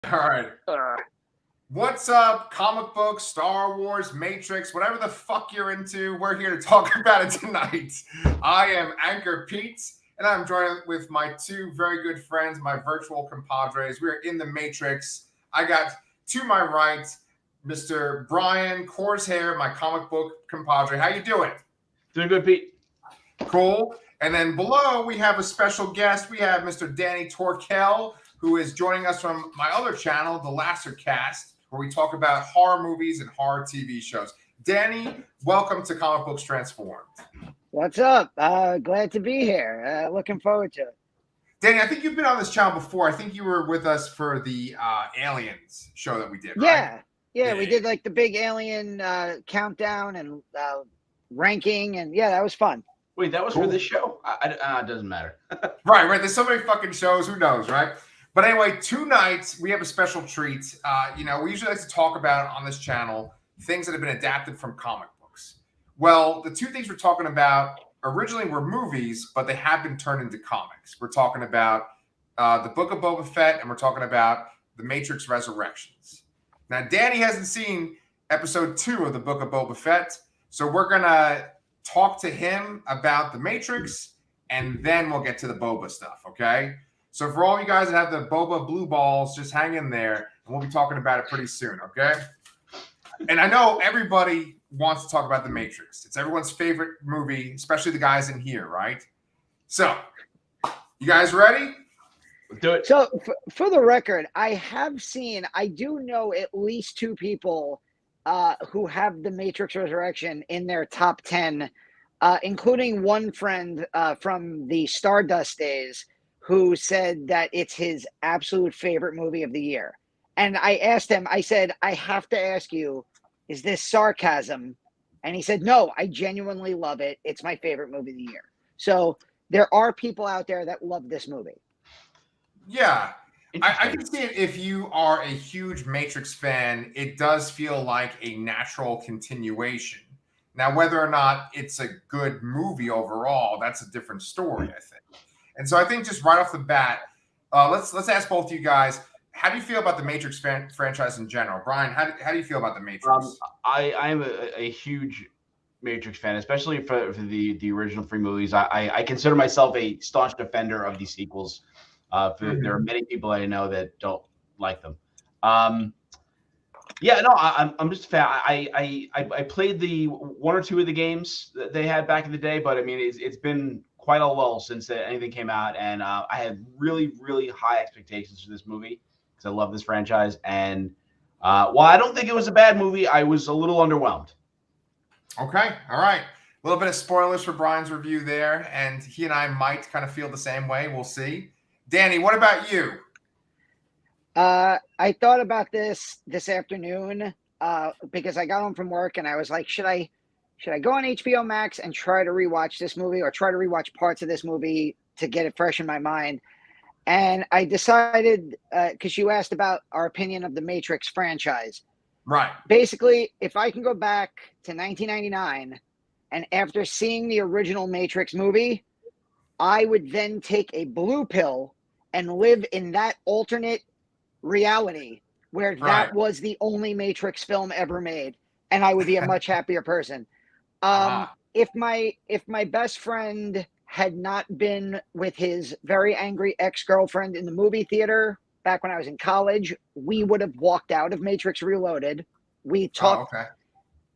All right. What's up, comic books, Star Wars, Matrix, whatever the fuck you're into, we're here to talk about it tonight. I am Anchor Pete, and I'm joined with my two very good friends, my virtual compadres. We're in the Matrix. I got to my right, Mr. Brian Corsair, my comic book compadre. How you doing? Doing good, Pete. Cool. And then below, we have a special guest. We have Mr. Danny Torkel, who is joining us from my other channel, The Lasser Cast, where we talk about horror movies and horror TV shows. Danny, welcome to Comic Books Transformed. What's up? Glad to be here. Looking forward to it. Danny, I think you've been on this channel before. I think you were with us for the Aliens show that we did, right? Yeah, we did like the big Alien countdown and ranking, and yeah, that was fun. Wait, that was for this show? It doesn't matter. Right. There's so many fucking shows. Who knows, right? But anyway, tonight we have a special treat. We usually like to talk about on this channel things that have been adapted from comic books. Well, the two things we're talking about originally were movies, but they have been turned into comics. We're talking about the Book of Boba Fett, and we're talking about The Matrix Resurrections. Now, Danny hasn't seen episode 2 of the Book of Boba Fett, so we're going to talk to him about The Matrix, and then we'll get to the Boba stuff, okay? So for all you guys that have the Boba blue balls, just hang in there, and we'll be talking about it pretty soon, okay? And I know everybody wants to talk about The Matrix. It's everyone's favorite movie, especially the guys in here, right? So, you guys ready? Do it. So, for the record, I do know at least 2 people who have The Matrix Resurrection in their top 10, including one friend from the Stardust days who said that it's his absolute favorite movie of the year. And I asked him, I said, I have to ask you, is this sarcasm? And he said, no, I genuinely love it. It's my favorite movie of the year. So there are people out there that love this movie. Yeah. I can see it if you are a huge Matrix fan, it does feel like a natural continuation. Now, whether or not it's a good movie overall, that's a different story, I think. And so I think just right off the bat, let's ask both of you guys, how do you feel about the Matrix franchise in general? Brian, how do you feel about the Matrix? I'm a huge Matrix fan, especially for the original 3 movies. I consider myself a staunch defender of these sequels. There are many people I know that don't like them. I'm just a fan. I played the 1 or 2 of the games that they had back in the day, but I mean it's been quite a lull since anything came out, and I had really, really high expectations for this movie because I love this franchise. And while I don't think it was a bad movie, I was a little underwhelmed. Okay, all right. A little bit of spoilers for Brian's review there, and he and I might kind of feel the same way. We'll see. Danny, what about you? I thought about this afternoon because I got home from work and I was like, should I go on HBO Max and try to rewatch this movie or try to rewatch parts of this movie to get it fresh in my mind? And I decided, because you asked about our opinion of the Matrix franchise. Right. Basically, if I can go back to 1999 and after seeing the original Matrix movie, I would then take a blue pill and live in that alternate reality where that was the only Matrix film ever made, and I would be a much happier person. If my best friend had not been with his very angry ex-girlfriend in the movie theater back when I was in college, we would have walked out of Matrix Reloaded. We talked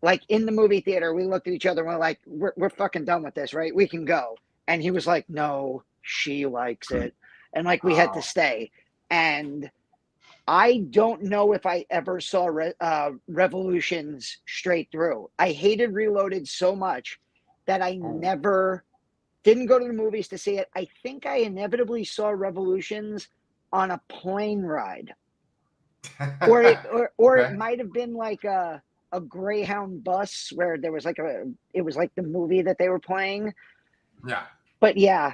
like in the movie theater. We looked at each other and we're like, we're fucking done with this, right? We can go. And he was like, no, she likes it. And like we had to stay. And I don't know if I ever saw Revolutions straight through. I hated Reloaded so much that I never didn't go to the movies to see it. I think I inevitably saw Revolutions on a plane ride. Or it might have been like a Greyhound bus where there was it was like the movie that they were playing. Yeah. But yeah,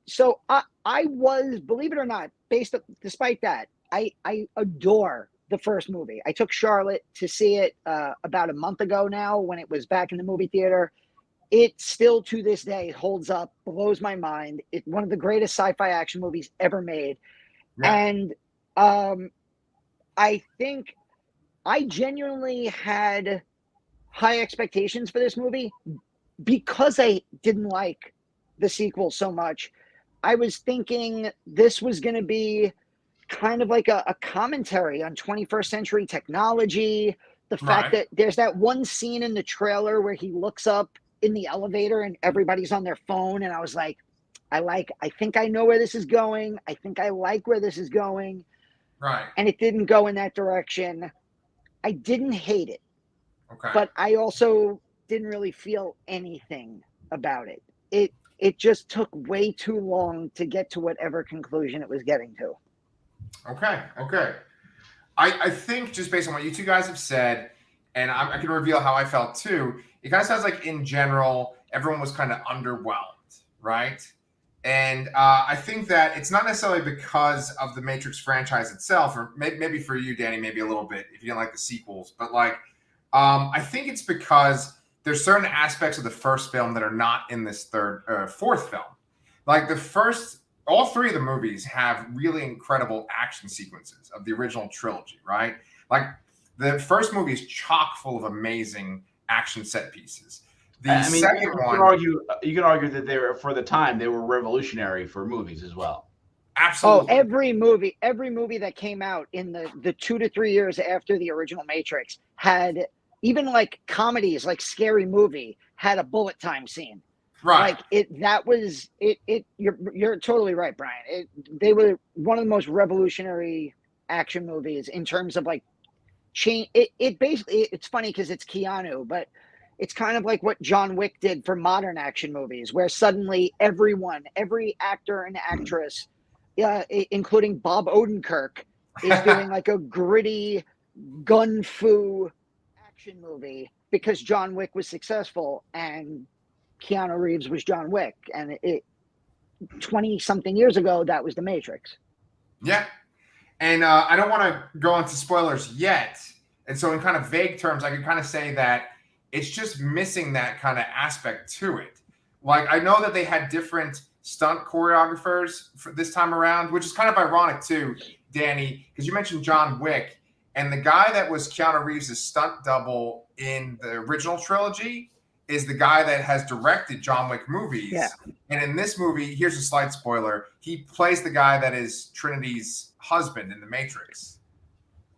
so I was, believe it or not, despite that, I adore the first movie. I took Charlotte to see it about a month ago now when it was back in the movie theater. It still to this day holds up, blows my mind. It's one of the greatest sci-fi action movies ever made. Yeah. And I think I genuinely had high expectations for this movie because I didn't like the sequel so much. I was thinking this was going to be kind of like a commentary on 21st century technology. The fact Right. that there's that one scene in the trailer where he looks up in the elevator and everybody's on their phone. And I was like, I think I know where this is going. I think I like where this is going. Right. And it didn't go in that direction. I didn't hate it, Okay. but I also didn't really feel anything about it. It just took way too long to get to whatever conclusion it was getting to. Okay. Okay. I think just based on what you two guys have said, and I can reveal how I felt too, it kind of sounds like in general, everyone was kind of underwhelmed, right? And I think that it's not necessarily because of the Matrix franchise itself, or maybe for you, Danny, maybe a little bit if you didn't like the sequels, but like, I think it's because there's certain aspects of the first film that are not in this fourth film. Like the first, all three of the movies have really incredible action sequences of the original trilogy, right? Like the first movie is chock full of amazing action set pieces. The second one, you can argue that they were, for the time, they were revolutionary for movies as well. absolutely. Oh, every movie that came out in the 2 to 3 years after the original Matrix had, even like comedies like Scary Movie had a bullet time scene. Right. Like you're totally right, Brian. They were one of the most revolutionary action movies in terms of like change. It basically, it's funny because it's Keanu, but it's kind of like what John Wick did for modern action movies, where suddenly every actor and actress, including Bob Odenkirk, is doing like a gritty gun fu action movie because John Wick was successful and Keanu Reeves was John Wick, and 20 something years ago, that was the Matrix. Yeah. And I don't want to go into spoilers yet. And so in kind of vague terms, I can kind of say that it's just missing that kind of aspect to it. Like, I know that they had different stunt choreographers for this time around, which is kind of ironic too, Danny, because you mentioned John Wick, and the guy that was Keanu Reeves' stunt double in the original trilogy is the guy that has directed John Wick movies. Yeah. And in this movie, here's a slight spoiler, he plays the guy that is Trinity's husband in The Matrix.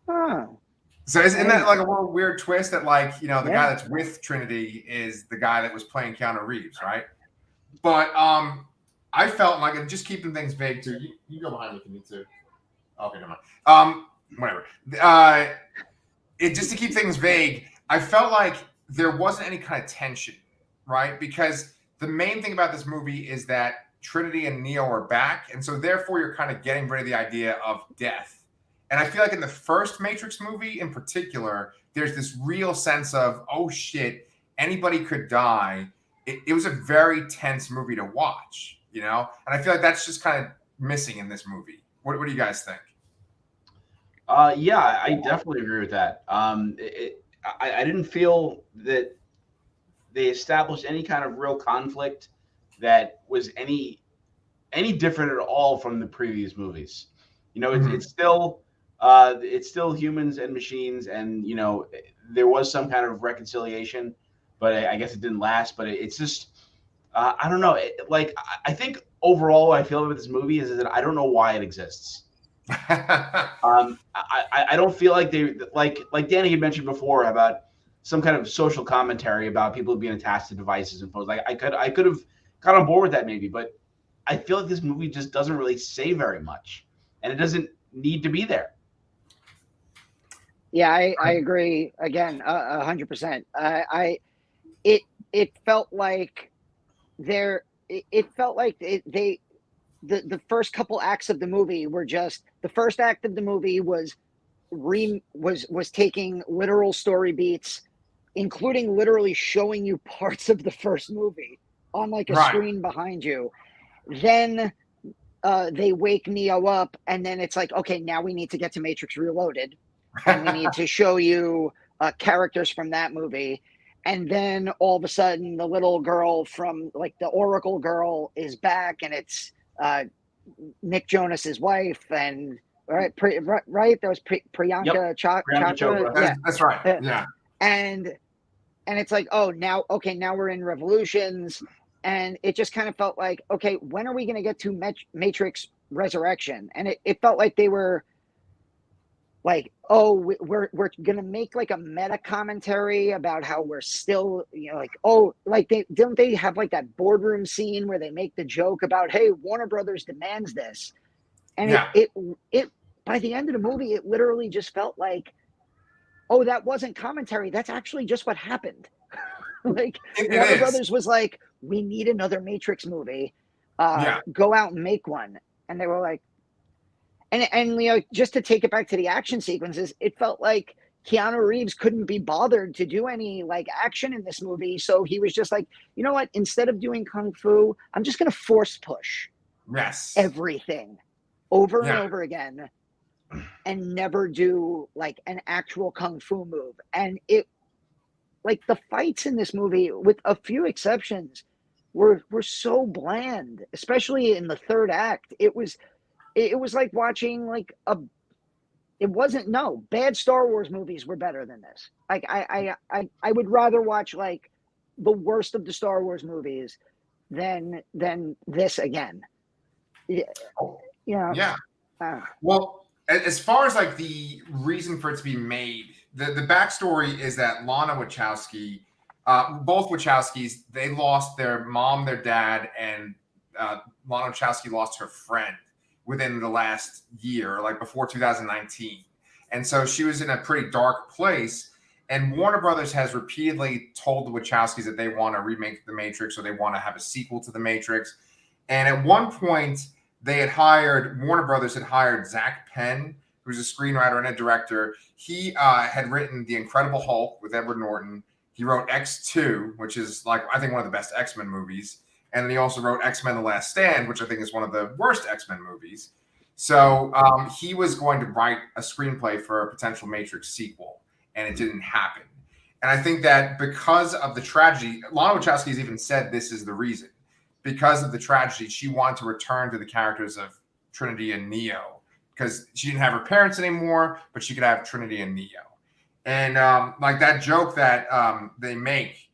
Oh. So isn't that like a little weird twist that, like, you know, the guy Yeah. that's with Trinity is the guy that was playing Keanu Reeves, right? But I felt like, just keeping things vague too. You go behind me if you need to. Okay, never mind. Whatever. It just to keep things vague, I felt like there wasn't any kind of tension, right? Because the main thing about this movie is that Trinity and Neo are back, and so therefore you're kind of getting rid of the idea of death. And I feel like in the first Matrix movie in particular, there's this real sense of, oh shit, anybody could die. It was a very tense movie to watch, you know? And I feel like that's just kind of missing in this movie. What do you guys think? Yeah, I definitely agree with that. I didn't feel that they established any kind of real conflict that was any different at all from the previous movies. You know, it's still humans and machines, and you know, there was some kind of reconciliation, but I guess it didn't last. But it's just, I don't know. I think overall, what I feel about this movie is that I don't know why it exists. I don't feel like they like Danny had mentioned before about some kind of social commentary about people being attached to devices and phones. Like I could have got on board with that maybe, but I feel like this movie just doesn't really say very much, and it doesn't need to be there. Yeah, I agree. Again, 100%. It felt like the first couple acts of the movie were just, the first act of the movie was taking literal story beats, including literally showing you parts of the first movie on like a screen behind you. Then they wake Neo up, and then it's like, okay, now we need to get to Matrix Reloaded, and we need to show you characters from that movie. And then all of a sudden, the little girl from like the Oracle girl is back, and it's Nick Jonas's wife, and right? Right? That was Priyanka Priyanka Chopra. Chopra. Yeah. That's right. Yeah. And it's like, oh, now we're in Revolutions, and it just kind of felt like, okay, when are we going to get to Matrix Resurrection? And it felt like they were like, oh, we're gonna make like a meta commentary about how we're still, like, oh, like they have like that boardroom scene where they make the joke about, hey, Warner Brothers demands this, and Yeah. it by the end of the movie, it literally just felt like, oh, that wasn't commentary, that's actually just what happened. Like, Warner Brothers was like, we need another Matrix movie, go out and make one, and they were like. And just to take it back to the action sequences, it felt like Keanu Reeves couldn't be bothered to do any like action in this movie. So he was just like, you know what? Instead of doing kung fu, I'm just going to force push everything over and over again and never do like an actual kung fu move. And it, like, the fights in this movie, with a few exceptions, were so bland, especially in the third act. It was like watching like bad Star Wars movies were better than this. Like I would rather watch like the worst of the Star Wars movies than this again. Yeah. Well, as far as like the reason for it to be made, the backstory is that Lana Wachowski, both Wachowskis, they lost their mom, their dad, and Lana Wachowski lost her friend within the last year, like before 2019. And so she was in a pretty dark place. And Warner Brothers has repeatedly told the Wachowskis that they want to remake The Matrix, or they want to have a sequel to The Matrix. And at one point, Warner Brothers had hired Zach Penn, who's a screenwriter and a director. He had written The Incredible Hulk with Edward Norton. He wrote X2, which is like, I think, one of the best X-Men movies. And then he also wrote X-Men: The Last Stand, which I think is one of the worst X-Men movies. So he was going to write a screenplay for a potential Matrix sequel, and it didn't happen. And I think that because of the tragedy, Lana Wachowski has even said this is the reason. Because of the tragedy, she wanted to return to the characters of Trinity and Neo, because she didn't have her parents anymore, but she could have Trinity and Neo. And like that joke that they make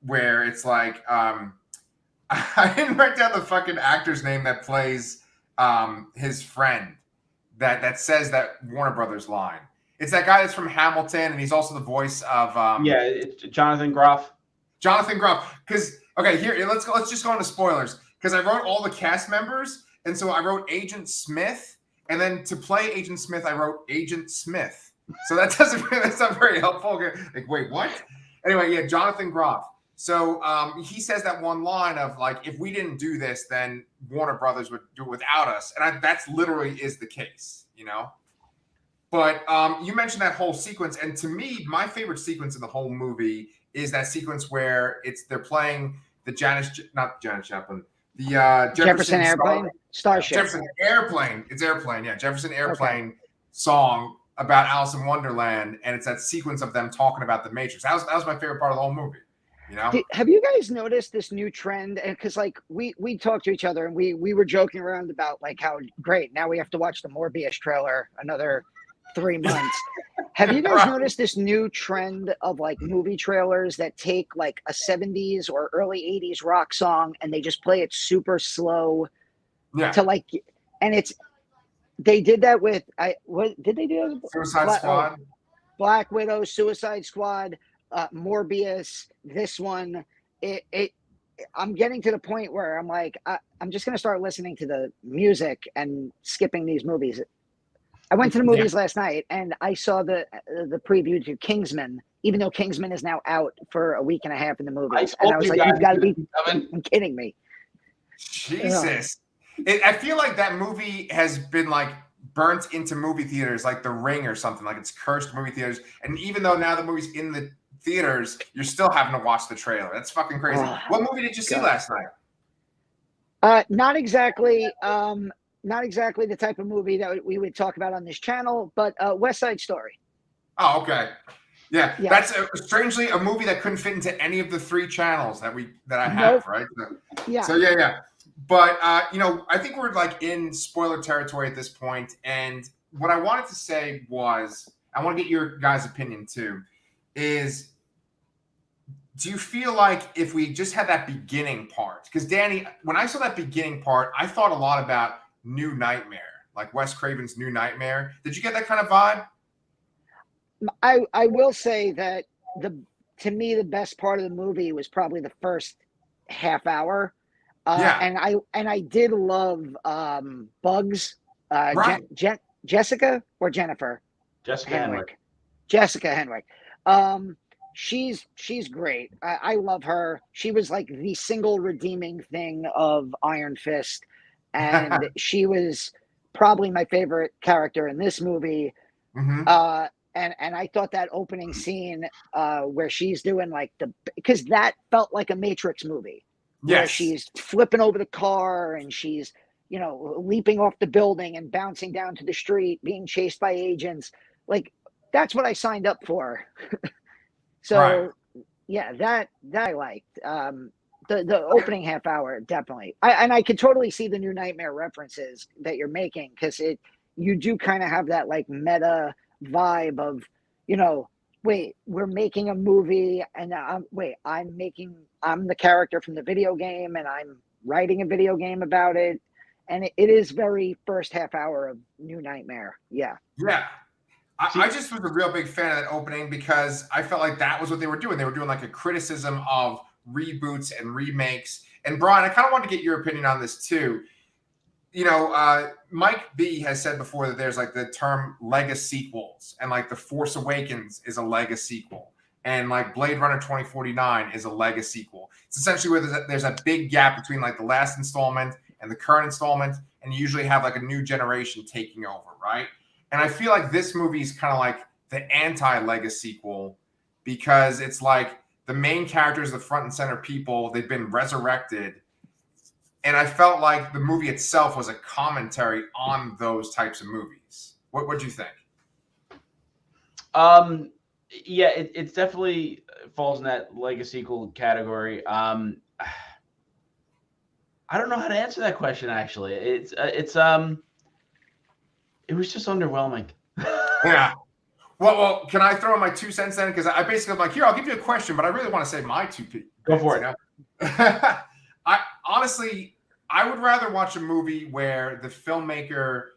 where it's like, I didn't write down the fucking actor's name that plays his friend that says that Warner Brothers line. It's that guy that's from Hamilton, and he's also the voice of it's Jonathan Groff. Jonathan Groff. Because here, let's just go into spoilers, because I wrote all the cast members, and so I wrote Agent Smith, and then to play Agent Smith, I wrote Agent Smith. So that's not very helpful. Like, wait, what? Anyway, yeah, Jonathan Groff. So he says that one line of like, if we didn't do this, then Warner Brothers would do it without us. And that's literally is the case, But you mentioned that whole sequence. And to me, my favorite sequence in the whole movie is that sequence where they're playing the Jefferson Airplane? Starship. Jefferson Airplane. It's Airplane. Yeah, Jefferson Airplane song about Alice in Wonderland. And it's that sequence of them talking about the Matrix. That was my favorite part of the whole movie. Have you guys noticed this new trend? And because like we talked to each other, and we were joking around about like how great, now we have to watch the Morbius trailer another 3 months. Have you guys noticed this new trend of like movie trailers that take like a 70s or early 80s rock song and they just play it super slow to like, and they did that with what did they do? Suicide Squad, Black Widow, Suicide Squad, Morbius, this one. I'm getting to the point where I'm like, I'm just going to start listening to the music and skipping these movies. I went to the movies last night, and I saw the preview to Kingsman, even though Kingsman is now out for a week and a half in the movies. And I was like, you've got to be kidding me. Jesus. I feel like that movie has been like burnt into movie theaters like The Ring or something, like it's cursed movie theaters. And even though now the movie's in the theaters, you're still having to watch the trailer. That's fucking crazy. What movie did you see last night? Not exactly the type of movie that we would talk about on this channel, but West Side Story. Oh, okay. Yeah. That's strangely a movie that couldn't fit into any of the 3 channels that I have, right? So yeah. But I think we're like in spoiler territory at this point, and what I wanted to say was, I want to get your guys' opinion too, is do you feel like if we just had that beginning part, because Danny, when I saw that beginning part, I thought a lot about New Nightmare, like Wes Craven's New Nightmare. Did you get that kind of vibe? I will say that to me the best part of the movie was probably the first half hour. Yeah. And I did love Bugs, Right. Jessica or Jennifer Jessica Henwick. Jessica Henwick. She's great. I love her. She was like the single redeeming thing of Iron Fist, and she was probably my favorite character in this movie. Mm-hmm. And I thought that opening scene where she's doing like because that felt like a Matrix movie. Where Yes. she's flipping over the car and she's, leaping off the building and bouncing down to the street, being chased by agents. Like, that's what I signed up for. So, Right. yeah, that I liked. The opening half hour, definitely. I could totally see the New Nightmare references that you're making, because you do kind of have that like meta vibe of, wait, we're making a movie, and I'm the character from the video game, and I'm writing a video game about it. And it is very first half hour of New Nightmare. Yeah. Yeah. I just was a real big fan of that opening because I felt like that was what they were doing. They were doing like a criticism of reboots and remakes. And Brian, I kind of wanted to get your opinion on this too. Mike B has said before that there's like the term legacy sequels, and like The Force Awakens is a legacy sequel, and like Blade Runner 2049 is a legacy sequel. It's essentially where there's a big gap between like the last installment and the current installment, and you usually have like a new generation taking over, right? And I feel like this movie is kind of like the anti-legacy sequel, because it's like the main characters, the front and center people, they've been resurrected. And I felt like the movie itself was a commentary on those types of movies. What do you think? Yeah, it definitely falls in that legacy sequel category. I don't know how to answer that question, actually. It was just underwhelming. Yeah. Well, can I throw in my 2 cents then? Because I basically am like, here, I'll give you a question, but I really want to say my 2 cents. Go for it. I honestly, I would rather watch a movie where the filmmaker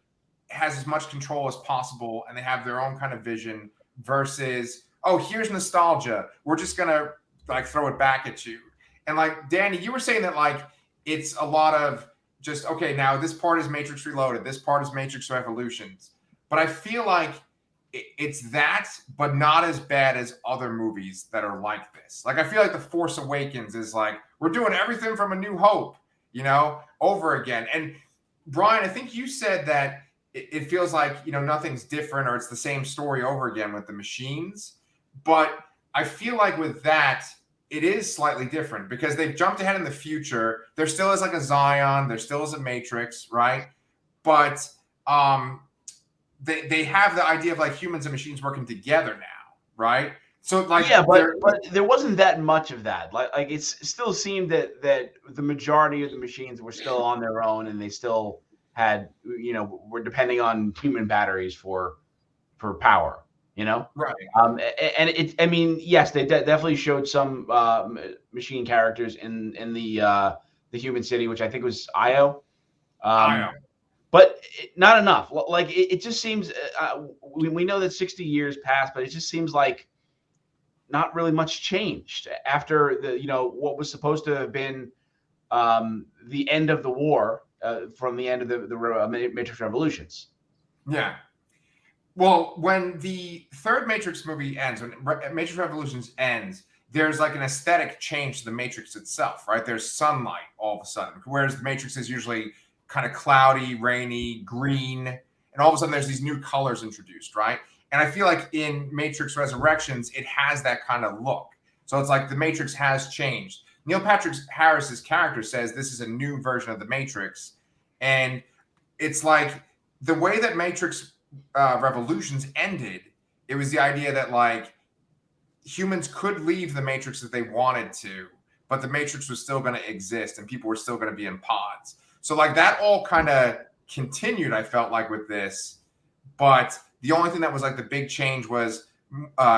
has as much control as possible and they have their own kind of vision versus, oh, here's nostalgia, we're just gonna like throw it back at you. And like Danny, you were saying that like it's a lot of just, okay, now this part is Matrix Reloaded, this part is Matrix Revolutions, but I feel like it's that, but not as bad as other movies that are like this. Like I feel like The Force Awakens is like, we're doing everything from A New Hope, over again. And Brian, I think you said that it feels like, nothing's different, or it's the same story over again with the machines. But I feel like with that, it is slightly different because they've jumped ahead in the future. There still is like a Zion, there still is a Matrix, right? But they have the idea of like humans and machines working together now, right? So like, yeah, but there wasn't that much of that. Like it still seemed that the majority of the machines were still on their own, and they still had, were depending on human batteries for power, right? And yes, they definitely showed some machine characters in the human city, which I think was Io. But not enough. Like it just seems we know that 60 years passed, but it just seems like not really much changed after what was supposed to have been the end of the war from the end of the Matrix Revolutions. Yeah. Well, when the third Matrix movie ends, when Matrix Revolutions ends, there's like an aesthetic change to the Matrix itself, right? There's sunlight all of a sudden, whereas the Matrix is usually kind of cloudy, rainy, green, and all of a sudden there's these new colors introduced, right? And I feel like in Matrix Resurrections, it has that kind of look. So it's like the Matrix has changed. Neil Patrick Harris's character says this is a new version of the Matrix. And it's like the way that Matrix Revolutions ended, it was the idea that like humans could leave the Matrix if they wanted to, but the Matrix was still going to exist and people were still going to be in pods. So like that all kind of continued, I felt like, with this. but the only thing that was like the big change was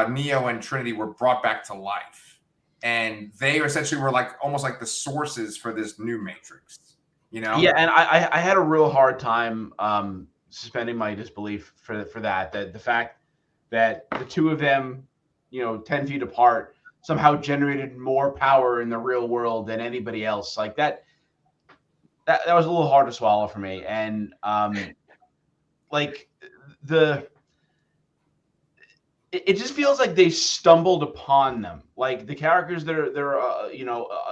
Neo and Trinity were brought back to life, and they essentially were like almost like the sources for this new Matrix. You know? Yeah, and I had a real hard time suspending my disbelief for that. That the fact that the two of them, 10 feet apart, somehow generated more power in the real world than anybody else. Like that was a little hard to swallow for me. And it just feels like they stumbled upon them. Like the characters that are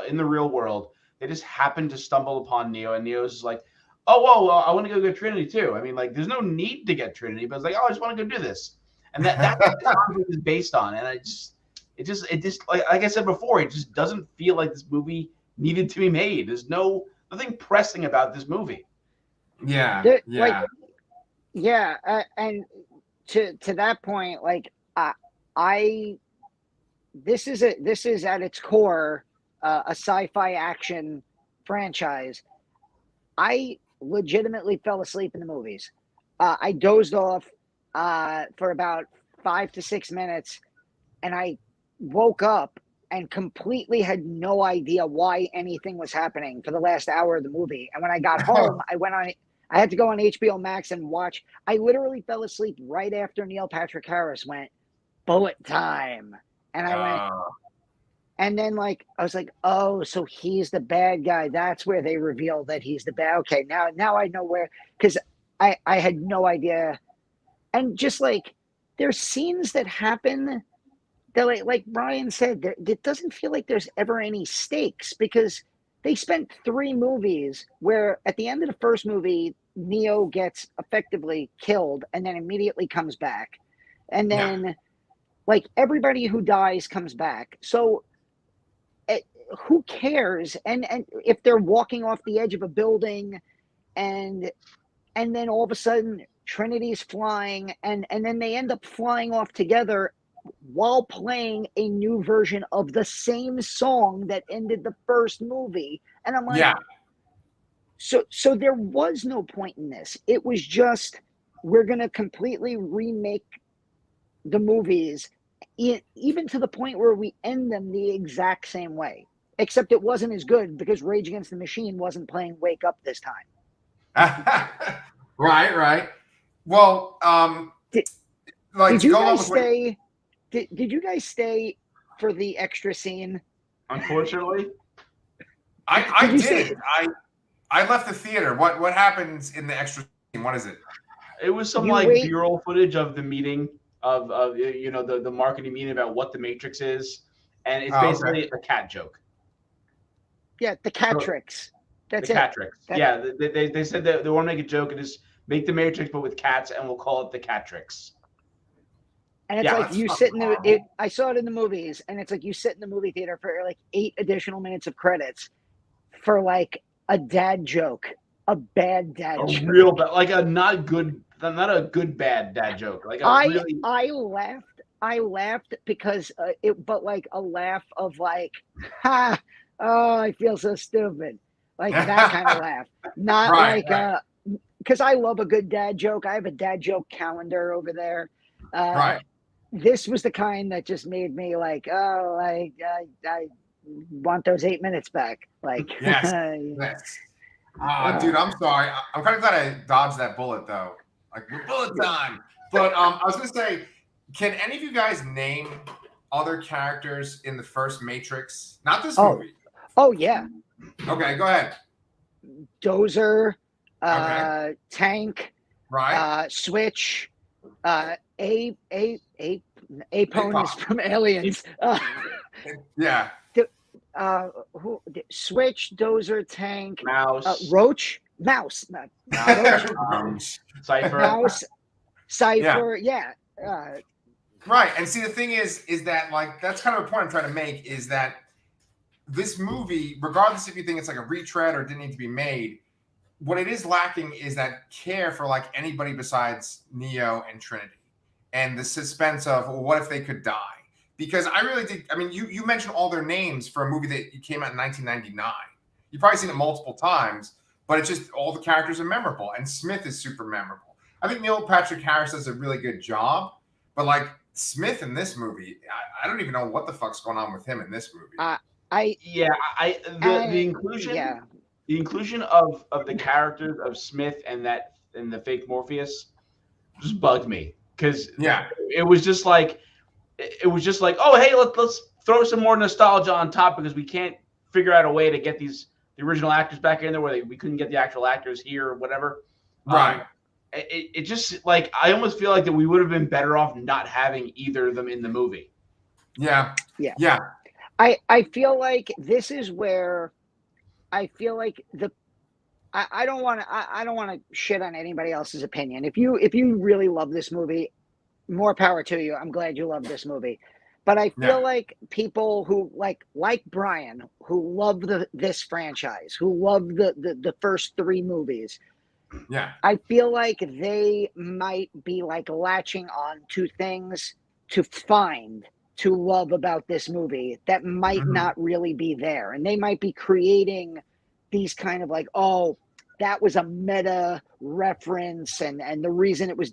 in the real world, they just happened to stumble upon Neo, and Neo's just like, oh, whoa, well, I want to go get Trinity too. I mean, like, there's no need to get Trinity, but it's like, oh, I just want to go do this. And that's what this movie is based on. And it just like I said before, it just doesn't feel like this movie needed to be made. There's nothing pressing about this movie. Yeah. And to that point, like this is at its core a sci-fi action franchise. I legitimately fell asleep in the movies. I dozed off for about 5 to 6 minutes, and I woke up and completely had no idea why anything was happening for the last hour of the movie. And when I got home, I had to go on HBO Max and watch. I literally fell asleep right after Neil Patrick Harris went, "Bullet time." And I went, and then I was like, oh, so he's the bad guy. That's where they reveal that he's the bad. Okay, now I know where, because I had no idea. And just there's scenes that happen that like Brian said, it doesn't feel like there's ever any stakes, because they spent 3 movies where at the end of the first movie, Neo gets effectively killed and then immediately comes back. And then everybody who dies comes back. So who cares? And if they're walking off the edge of a building and then all of a sudden Trinity's flying and then they end up flying off together while playing a new version of the same song that ended the first movie. And I'm like, so there was no point in this. It was just, we're going to completely remake the movies, even to the point where we end them the exact same way, except it wasn't as good because Rage Against the Machine wasn't playing Wake Up this time. Right. Well, did you guys stay? Did you guys stay for the extra scene? Unfortunately, I did. I left the theater. What happens in the extra scene? What is it? It was some B-roll footage of the meeting of the marketing meeting about what the Matrix is, and it's basically a cat joke. Yeah, the cat tricks. That's the cat tricks. Yeah, they said that they want to make a joke and just make the Matrix but with cats, and we'll call it the cat tricks. And it's like you sit in I saw it in the movies, and it's like you sit in the movie theater for 8 additional minutes of credits for a dad joke, a bad dad joke. Real bad, not a good bad dad joke. I laughed because a laugh of ha, oh, I feel so stupid, that kind of laugh, not because I love a good dad joke. I have a dad joke calendar over there. This was the kind that just made me I want those 8 minutes back. Yes. Dude, I'm sorry. I'm kind of glad I dodged that bullet though. Bullet time. But I was gonna say, can any of you guys name other characters in the first Matrix? Not this movie. Oh yeah. Okay, go ahead. Dozer, Tank, Switch, Apone is from Aliens. Switch, Dozer, Tank, Mouse, Roach, Mouse, Cypher, Cypher, right. And see, the thing is that that's kind of a point I'm trying to make, is that this movie, regardless if you think it's a retread or didn't need to be made, what it is lacking is that care for anybody besides Neo and Trinity, and the suspense of, well, what if they could die? Because I really did. I mean, you mentioned all their names for a movie that came out in 1999. You've probably seen it multiple times, but it's just all the characters are memorable, and Smith is super memorable. I think Neil Patrick Harris does a really good job, but like Smith in this movie, I don't even know what the fuck's going on with him in this movie. The inclusion, yeah. the inclusion of the characters of Smith and the fake Morpheus just bugged me because it was just like oh hey let's throw some more nostalgia on top because we can't figure out a way to get the original actors back in there where we couldn't get the actual actors here or whatever. Right. It just like I almost feel like that we would have been better off not having either of them in the movie. Yeah. I feel like this is where I feel like I don't want to shit on anybody else's opinion. If you really love this movie, more power to you. I'm glad you love this movie. But I feel like people who like Brian, who love this franchise, who love the first 3 movies, I feel like they might be like latching on to things to love about this movie that might not really be there. And they might be creating these kind of like, oh, that was a meta reference and the reason it was,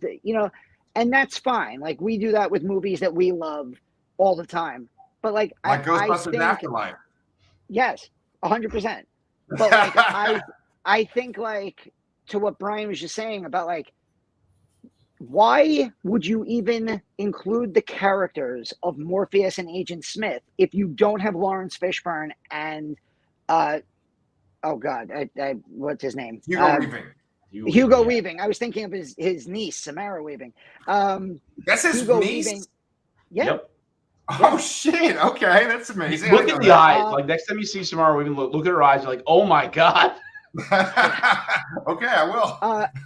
and that's fine. Like we do that with movies that we love all the time. But like Ghostbusters Afterlife. Yes, 100%. But like I think like to what Brian was just saying about like, why would you even include the characters of Morpheus and Agent Smith if you don't have Lawrence Fishburne and oh God, what's his name? Hugo Weaving. Hugo Weaving. I was thinking of his niece, Samara Weaving. That's his Hugo niece? Weaving. Yep. Oh shit! Okay, that's amazing. Look at the eyes. Like next time you see Samara Weaving, look at her eyes. You're like, oh my God. Okay, I will.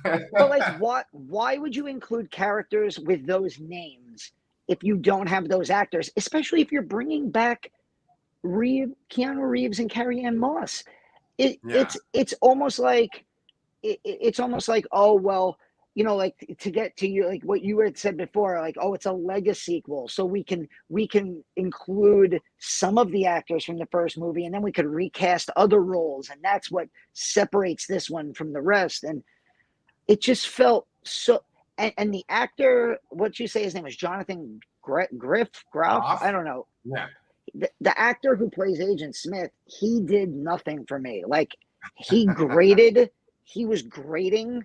But like, why would you include characters with those names if you don't have those actors? Especially if you're bringing back Keanu Reeves and Carrie-Anne Moss. It's almost like it's almost like, oh well, like to get to you, like what you had said before, like, oh, it's a legacy sequel, so we can include some of the actors from the first movie and then we could recast other roles, and that's what separates this one from the rest. And it just felt so, and the actor, what you say his name is, Jonathan Groff, I don't know. The actor who plays Agent Smith, he did nothing for me. Like he was grating.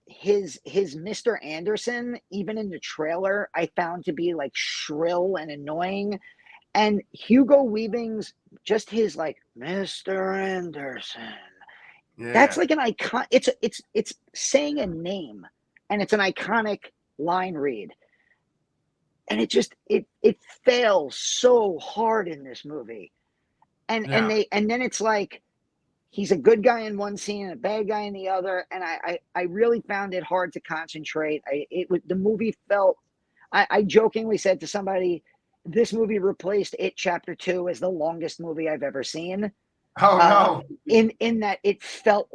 His Mr. Anderson, even in the trailer, I found to be like shrill and annoying. And Hugo Weaving's just his like Mr. Anderson. That's like an icon. It's saying a name, and it's an iconic line read. And it fails so hard in this movie. And then it's like he's a good guy in one scene and a bad guy in the other, and I really found it hard to concentrate. The movie felt. I jokingly said to somebody, this movie replaced It Chapter 2 as the longest movie I've ever seen. Oh no! In that it felt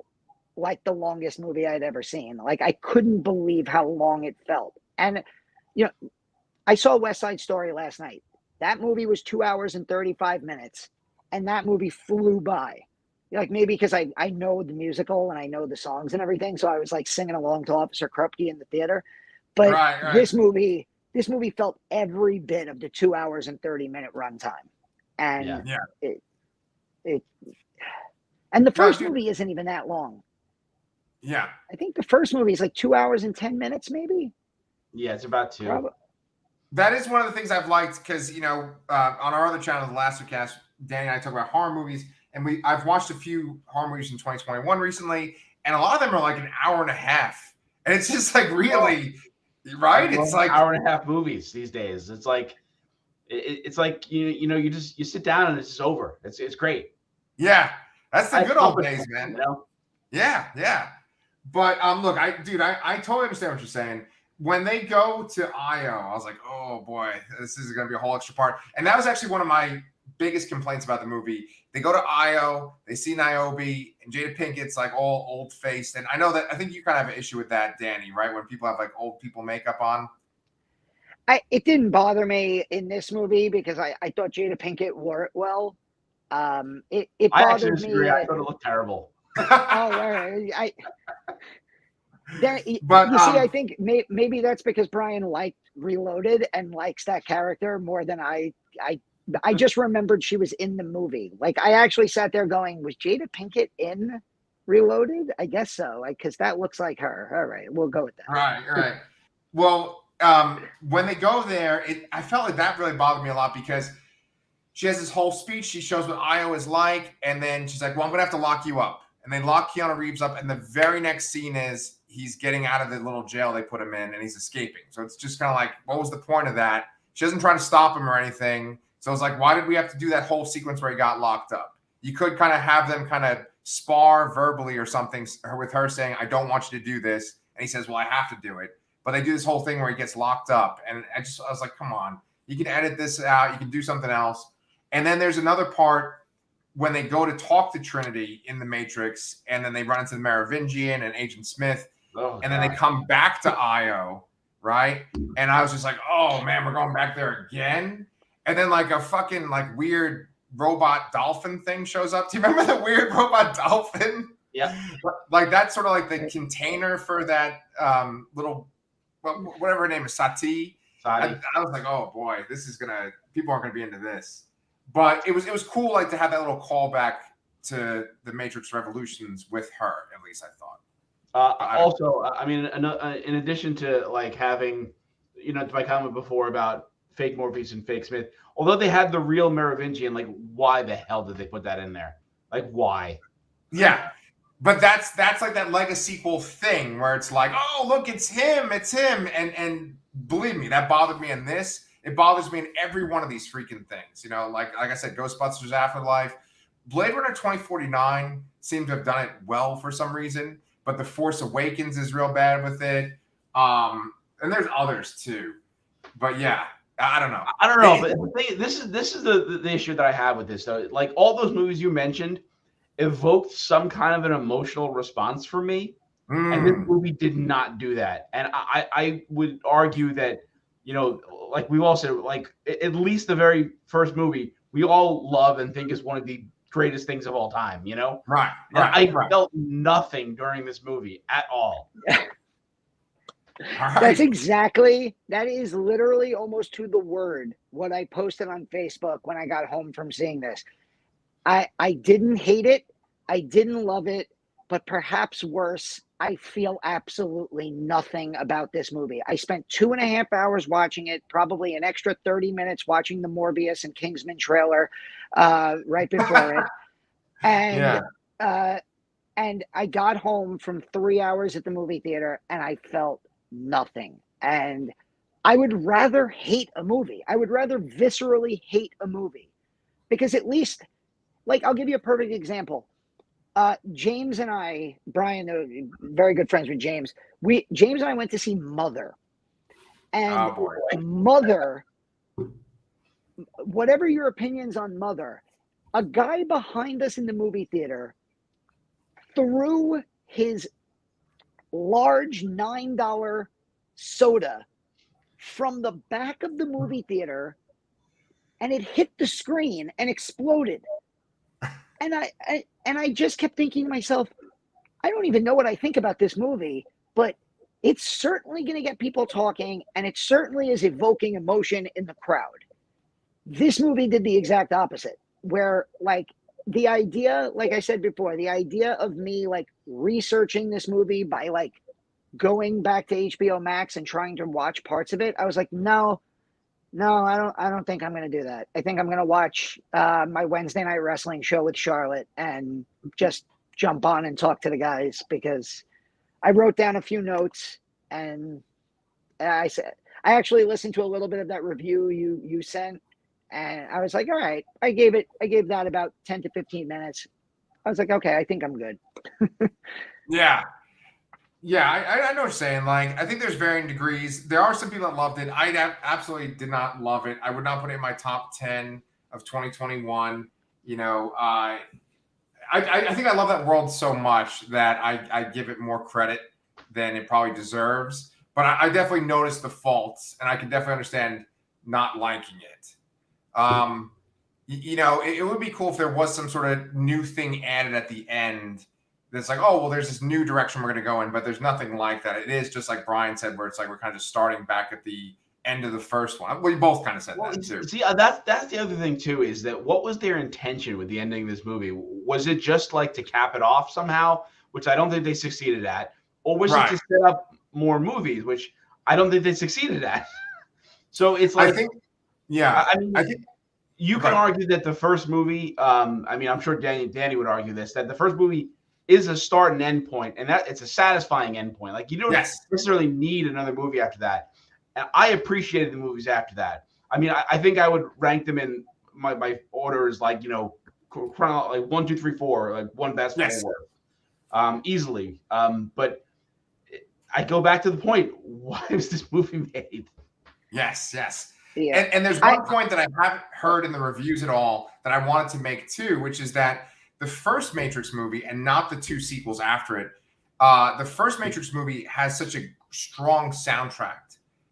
like the longest movie I'd ever seen. Like I couldn't believe how long it felt. And I saw West Side Story last night. That movie was 2 hours and 35 minutes, and that movie flew by. Like maybe because I know the musical and I know the songs and everything, so I was like singing along to Officer Krupke in the theater. But this movie felt every bit of the 2 hours and 30-minute runtime, and and the first movie isn't even that long. Yeah, I think the first movie is like 2 hours and 10 minutes, maybe. Yeah, it's about 2. Probably. That is one of the things I've liked because on our other channel, the Last Cast, Danny and I talk about horror movies. And I've watched a few horror movies in 2021 recently, and a lot of them are like an hour and a half. And it's just like really, right? It's like hour and a half movies these days. It's like it's like you sit down and it's just over. It's great. Yeah, that's the good old days, man. Yeah. But look, I totally understand what you're saying. When they go to IO, I was like, oh boy, this is going to be a whole extra part. And that was actually one of my biggest complaints about the movie. They go to IO, they see Niobe, and Jada Pinkett's like all old faced. And I think you kind of have an issue with that, Danny, right? When people have like old people makeup on. It didn't bother me in this movie because I thought Jada Pinkett wore it well. It bothered me. I thought it looked terrible. Oh, right. But you see, I think maybe that's because Brian liked Reloaded and likes that character more than I just remembered she was in the movie. Like I actually sat there going, was Jada Pinkett in Reloaded? I guess so. Like because that looks like her. All right, we'll go with that. right. Well, when they go there, I felt like that really bothered me a lot because she has this whole speech. She shows what Io is like, and then she's like, "Well, I'm gonna have to lock you up." And they lock Keanu Reeves up, and the very next scene is he's getting out of the little jail they put him in, and he's escaping. So it's just kind of like, what was the point of that? She doesn't try to stop him or anything. So it's like, why did we have to do that whole sequence where he got locked up? You could kind of have them kind of spar verbally or something with her saying, "I don't want you to do this," and he says, "Well, I have to do it." But they do this whole thing where he gets locked up, and I was like, come on, you can edit this out, you can do something else. And then there's another part when they go to talk to Trinity in the Matrix, and then they run into the Merovingian and Agent Smith, and then they come back to Io, right? And I was just like, oh man, we're going back there again. And then like a fucking like weird robot dolphin thing shows up. Do you remember the weird robot dolphin? Yeah. Like that's sort of like the container for that little, whatever her name is, Sati. I was like, oh boy, this is people aren't gonna be into this. But it was cool, like to have that little callback to the Matrix Revolutions with her. At least I thought. Also, I mean, in addition to like having, my comment before about fake Morpheus and fake Smith, although they had the real Merovingian, like why the hell did they put that in there? Like why? Yeah, but that's like that Lego sequel thing where it's like, oh look, it's him, and believe me, that bothered me in this. It bothers me in every one of these freaking things. Like I said, Ghostbusters Afterlife, Blade Runner 2049 seemed to have done it well for some reason, but The Force Awakens is real bad with it. And there's others too. But yeah, I don't know. But this is the issue that I have with this though. Like all those movies you mentioned evoked some kind of an emotional response for me. And this movie did not do that. And I would argue that, like we all said, like at least the very first movie, we all love and think is one of the greatest things of all time, Right. I felt nothing during this movie at all. That is literally almost to the word what I posted on Facebook when I got home from seeing this. I didn't hate it. I didn't love it, but perhaps worse, I feel absolutely nothing about this movie. I spent 2.5 hours watching it, probably an extra 30 minutes watching the Morbius and Kingsman trailer right before it. And I got home from 3 hours at the movie theater and I felt nothing. And I would rather hate a movie. I would rather viscerally hate a movie because at least, like, I'll give you a perfect example. James and I, Brian, very good friends with James. James and I went to see Mother. And Mother, whatever your opinions on Mother, a guy behind us in the movie theater threw his large $9 soda from the back of the movie theater and it hit the screen and exploded. And I just kept thinking to myself, I don't even know what I think about this movie, but it's certainly going to get people talking, and it certainly is evoking emotion in the crowd. This movie did the exact opposite, where, like, the idea, like I said before, the idea of me, like, researching this movie by, like, going back to HBO Max and trying to watch parts of it, I was like, no, I don't think I'm going to do that. I think I'm going to watch my Wednesday night wrestling show with Charlotte and just jump on and talk to the guys because I wrote down a few notes and I actually listened to a little bit of that review you sent and I was like, all right, I gave that about 10 to 15 minutes. I was like, okay, I think I'm good. Yeah. Yeah, I know what you're saying. Like, I think there's varying degrees. There are some people that loved it. I absolutely did not love it. I would not put it in my top 10 of 2021. I think I love that world so much that I give it more credit than it probably deserves. But I definitely noticed the faults, and I can definitely understand not liking it. It would be cool if there was some sort of new thing added at the end it's like, oh, well, there's this new direction we're going to go in, but there's nothing like that. It is just like Brian said, where it's like we're kind of just starting back at the end of the first one. Well, you both kind of said that too. See, that's the other thing too, is that what was their intention with the ending of this movie? Was it just like to cap it off somehow, which I don't think they succeeded at, or was it to set up more movies, which I don't think they succeeded at? So it's like, I think you can argue that the first movie, I mean, I'm sure Danny would argue this, that the first movie is a start and end point, and that it's a satisfying end point. Like, you don't necessarily need another movie after that. And I appreciated the movies after that. I mean, I think I would rank them in my orders, like, you know, like 1, 2, 3, 4, like one best four, easily. But I go back to the point: why was this movie made? Yes. Yeah. And there's one point that I haven't heard in the reviews at all that I wanted to make too, which is that the first Matrix movie, and not the 2 sequels after it, the first Matrix movie has such a strong soundtrack.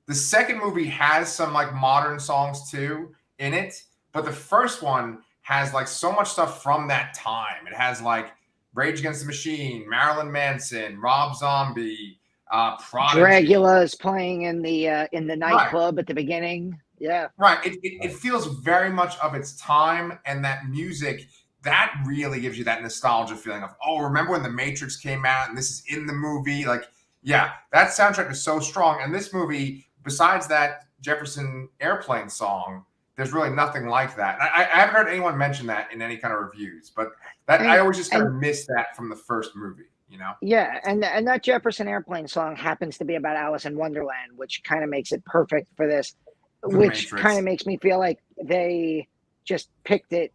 The second movie has some like modern songs too in it, but the first one has like so much stuff from that time. It has like Rage Against the Machine, Marilyn Manson, Rob Zombie, Prodigy. Dracula is playing in the nightclub at the beginning. Yeah. Right. It feels very much of its time, and that music, that really gives you that nostalgia feeling of, oh, remember when The Matrix came out and this is in the movie? Like, yeah, that soundtrack is so strong. And this movie, besides that Jefferson Airplane song, there's really nothing like that. I haven't heard anyone mention that in any kind of reviews, but I always just kind of miss that from the first movie, you know? Yeah, and that Jefferson Airplane song happens to be about Alice in Wonderland, which kind of makes it perfect for this, which kind of makes me feel like they just picked it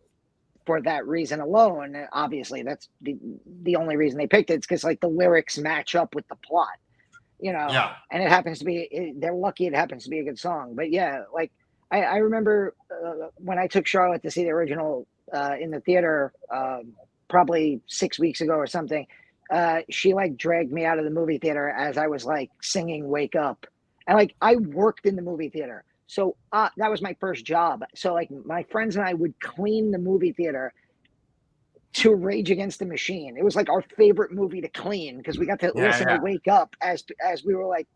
for that reason alone. Obviously, that's the only reason they picked it. It's because like the lyrics match up with the plot. You know, and it happens to be, they're lucky it happens to be a good song. But yeah, like I remember when I took Charlotte to see the original in the theater probably 6 weeks ago or something, she like dragged me out of the movie theater as I was like singing Wake Up. And like I worked in the movie theater. So that was my first job. So like my friends and I would clean the movie theater to Rage Against the Machine. It was like our favorite movie to clean because we got to listen to Wake Up as we were like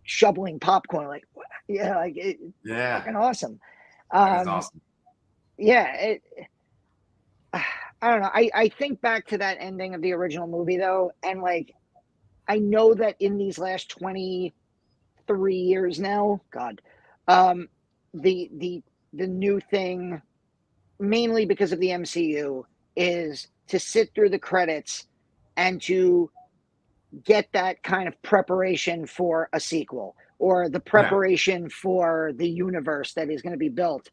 shoveling popcorn. Like, fucking awesome. Awesome. Yeah, I don't know. I think back to that ending of the original movie though, and like I know that in these last 23 years now, God, the new thing, mainly because of the MCU, is to sit through the credits and to get that kind of preparation for a sequel or the preparation for the universe that is going to be built.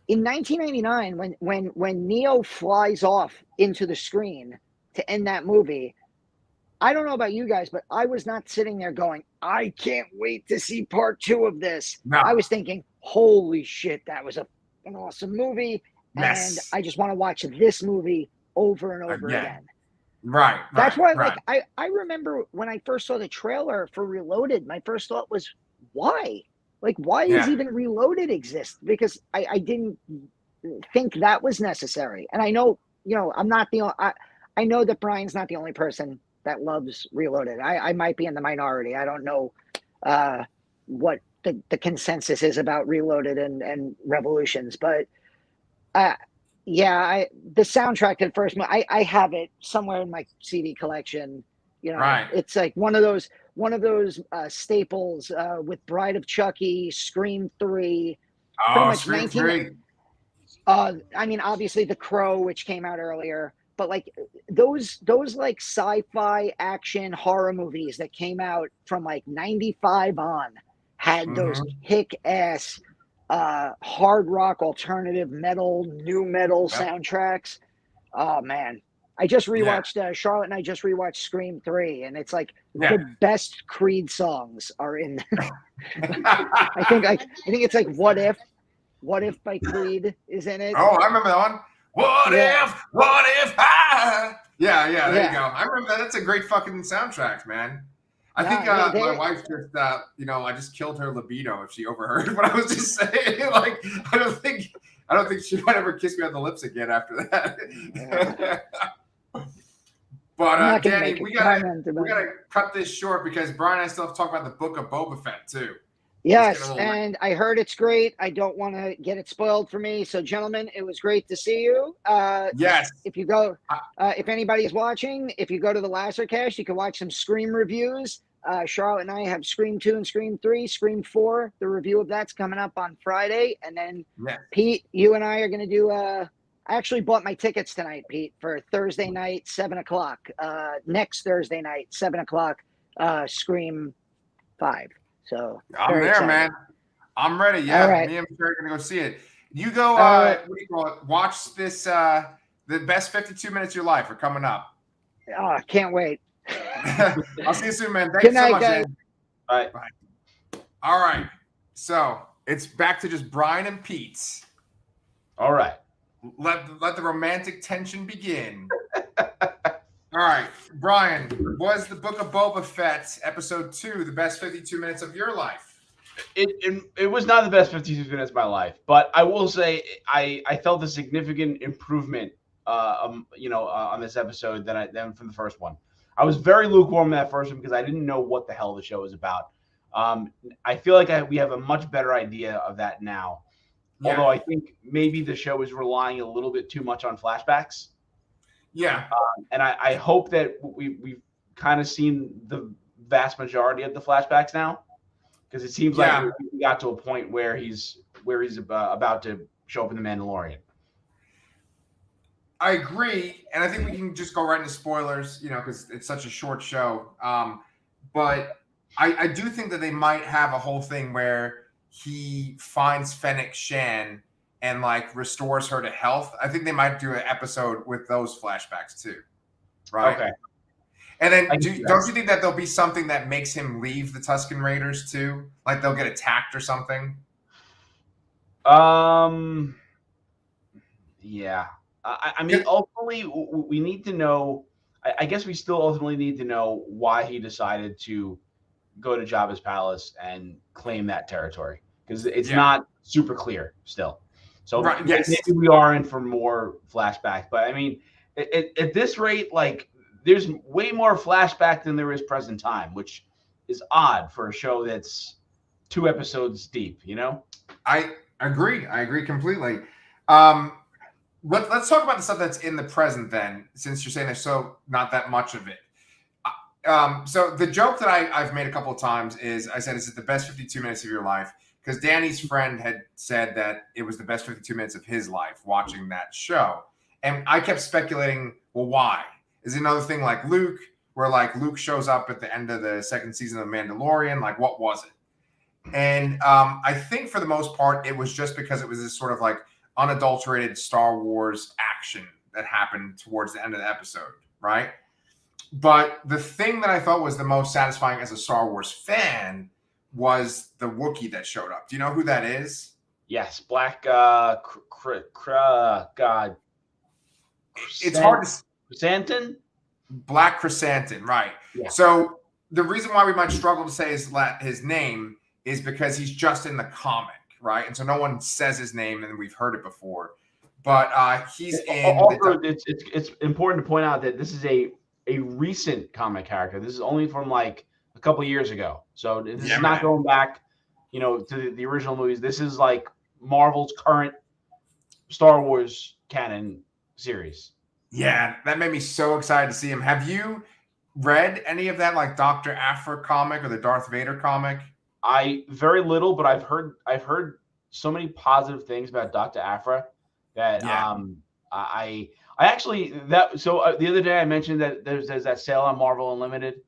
In 1999, when Neo flies off into the screen to end that movie, I don't know about you guys, but I was not sitting there going, I can't wait to see part 2 of this. No. I was thinking, holy shit, that was an awesome movie. And I just want to watch this movie over and over again. Right. That's why, like, I remember when I first saw the trailer for Reloaded, my first thought was, why? Like, why does even Reloaded exist? Because I didn't think that was necessary. And I know, you know, I'm not the I know that Brian's not the only person that loves Reloaded. I might be in the minority. I don't know what the consensus is about Reloaded and Revolutions, but the soundtrack to the first movie, I have it somewhere in my CD collection. You know, it's like one of those staples with Bride of Chucky, Scream 3. Oh, Scream 3. I mean, obviously The Crow, which came out earlier, but like those like sci-fi action horror movies that came out from like 95 on had those kick-ass hard rock, alternative metal, new metal soundtracks. Oh man, I just rewatched Charlotte and I just rewatched Scream 3, and it's like the best Creed songs are in. I think it's like What If by Creed is in it. Oh, I remember that one. What if I? Yeah, there you go. I remember that. That's a great fucking soundtrack, man. I think my wife just, I just killed her libido if she overheard what I was just saying. Like, I don't think she might ever kiss me on the lips again after that. But I'm not gonna Danny, make a we gotta comment about cut this short because Brian and I still have to talk about the Book of Boba Fett too. Yes, and I heard it's great. I don't want to get it spoiled for me. So, gentlemen, it was great to see you. Yes. If you go, if anybody is watching, if you go to the Lasercast, you can watch some Scream reviews. Charlotte and I have Scream 2 and Scream 3, Scream 4. The review of that's coming up on Friday. And then, Pete, you and I are going to do I actually bought my tickets tonight, Pete, for Thursday night, 7 o'clock. Next Thursday night, 7 o'clock, Scream 5. So I'm there, excited. man. I'm ready. Yeah, all right. Me and Terry are gonna go see it. You go. What do you call it? Watch this. The best 52 minutes of your life are coming up. Oh, can't wait. I'll see you soon, man. Thanks Good night, so much, guys. Bye. Bye. All right. So it's back to just Brian and Pete. All right. Let the romantic tension begin. All right, Brian, was the Book of Boba Fett episode 2 the best 52 minutes of your life? It was not the best 52 minutes of my life, but I will say I felt a significant improvement, on this episode than from the first one. I was very lukewarm in that first one because I didn't know what the hell the show was about. I feel like we have a much better idea of that now. Yeah. Although I think maybe the show is relying a little bit too much on flashbacks. Yeah. And I hope that we've kind of seen the vast majority of the flashbacks now, because it seems like we got to a point where he's about to show up in The Mandalorian. I agree, and I think we can just go right into spoilers, because it's such a short show. But I do think that they might have a whole thing where he finds Fennec Shan and restores her to health. I think they might do an episode with those flashbacks too, right? Okay. And then don't you think that there'll be something that makes him leave the Tusken Raiders too? Like they'll get attacked or something? Yeah. I mean, ultimately, we need to know. I guess we still ultimately need to know why he decided to go to Jabba's palace and claim that territory, because it's not super clear still. So maybe we are in for more flashbacks. But I mean, at this rate, there's way more flashback than there is present time, which is odd for a show that's 2 episodes deep, I agree. I agree completely. Let's talk about the stuff that's in the present then, since you're saying there's not that much of it. So the joke that I've made a couple of times is I said, is it the best 52 minutes of your life? Because Danny's friend had said that it was the best 52 minutes of his life watching that show. And I kept speculating, well, why? Is it another thing like Luke, where Luke shows up at the end of the 2nd season of Mandalorian? What was it? And I think for the most part, it was just because it was this sort of unadulterated Star Wars action that happened towards the end of the episode, right? But the thing that I thought was the most satisfying as a Star Wars fan was the Wookiee that showed up. Do you know who that is? Yes, Black God. It's hard to Chrysanthemum? Black Chrysanthemum, right. Yeah. So the reason why we might struggle to say his name is because he's just in the comic, right? And so no one says his name, and we've heard it before. But he's in. Also, it's important to point out that this is a recent comic character. This is only from a couple of years ago. So this is not going back, to the original movies. This is Marvel's current Star Wars canon series. Yeah, that made me so excited to see him. Have you read any of that, Dr. Aphra comic or the Darth Vader comic? I very little, but I've heard so many positive things about Dr. Aphra that I actually the other day I mentioned that there's that sale on Marvel Unlimited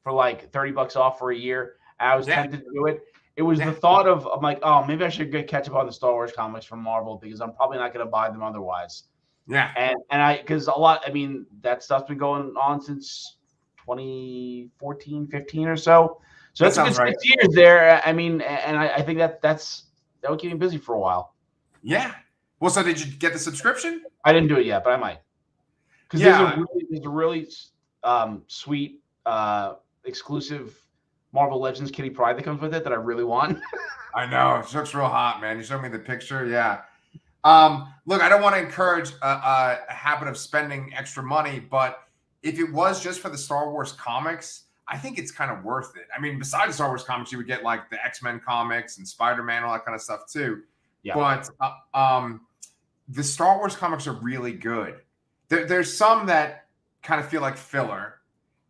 for $30 off for a year. I was tempted to do it. It was the thought of I'm like, oh, maybe I should catch up on the Star Wars comics from Marvel because I'm probably not going to buy them otherwise. Yeah. And because that stuff's been going on since 2014, 15 or so. So that's a good 6 years there. I mean, and I think that would keep me busy for a while. Yeah. Well, so did you get the subscription? I didn't do it yet, but I might. Because there's a really sweet exclusive Marvel Legends Kitty Pryde that comes with it that I really want. I know. It looks real hot, man. You showed me the picture. Yeah. Look, I don't want to encourage a habit of spending extra money, but if it was just for the Star Wars comics, I think it's kind of worth it. I mean, besides the Star Wars comics, you would get like the X-Men comics and Spider-Man, all that kind of stuff too. Yeah. But the Star Wars comics are really good. There's some that kind of feel like filler,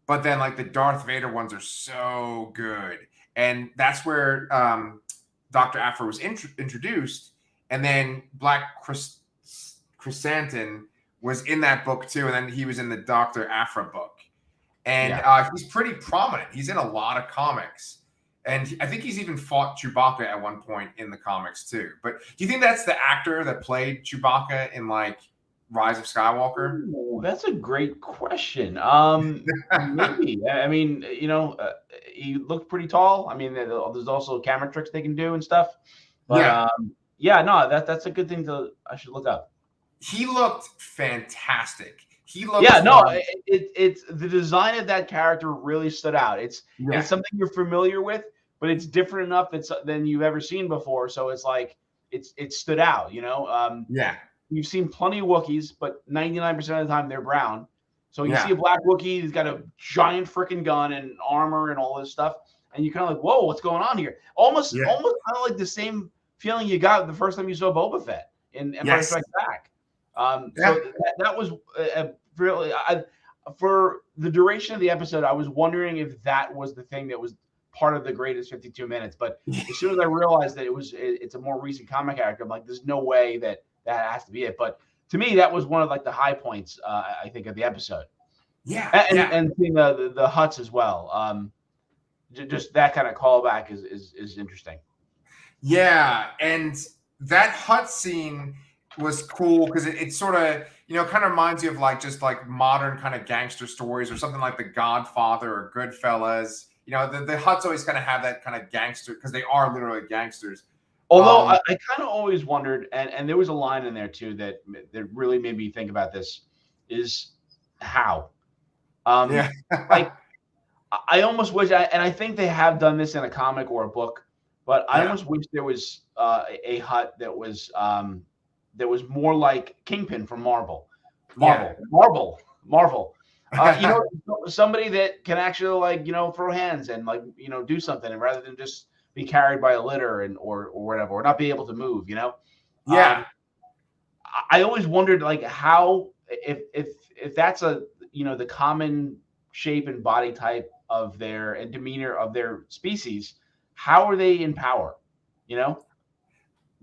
but then like the Darth Vader ones are so good. And that's where Dr. Aphra was introduced. And then Black Chrysanthemum was in that book too. And then he was in the Dr. Aphra book. And he's pretty prominent. He's in a lot of comics. And I think he's even fought Chewbacca at one point in the comics too. But do you think that's the actor that played Chewbacca in like Rise of Skywalker? Ooh, that's a great question. Maybe. I mean, you know, he looked pretty tall. I mean, there's also camera tricks they can do and stuff. But no, that's a good thing I should look up. He looked fantastic. He looked it's the design of that character really stood out. It's something you're familiar with, but it's different enough than you've ever seen before. So it's like it stood out, you know. You've seen plenty of Wookiees, but 99% of the time they're brown. So you see a black Wookiee, he's got a giant freaking gun and armor and all this stuff, and you're kind of like, whoa, what's going on here? Almost kind of like the same feeling you got the first time you saw Boba Fett in Empire Strikes Back. So that was really for the duration of the episode. I was wondering if that was the thing that was part of the greatest 52 minutes. But as soon as I realized that it's a more recent comic character, I'm like, there's no way that has to be it. But to me, that was one of like the high points, I think, of the episode. And seeing the Hutts as well. Just that kind of callback is interesting. Yeah, and that Hutt scene was cool because it sort of, you know, kind of reminds you of like just like modern kind of gangster stories or something like The Godfather or Goodfellas. You know, the Hutts always kind of have that kind of gangster because they are literally gangsters. Although I kind of always wondered, and there was a line in there too that really made me think about this, is how. Like I almost wish, and I think they have done this in a comic or a book, but I almost wish there was a Hutt that was more like Kingpin from Marvel. You know, somebody that can actually like, you know, throw hands and like, you know, do something, and rather than just be carried by a litter and or whatever, or not be able to move, you know. I always wondered like how if that's the common shape and body type of their and demeanor of their species, how are they in power, you know?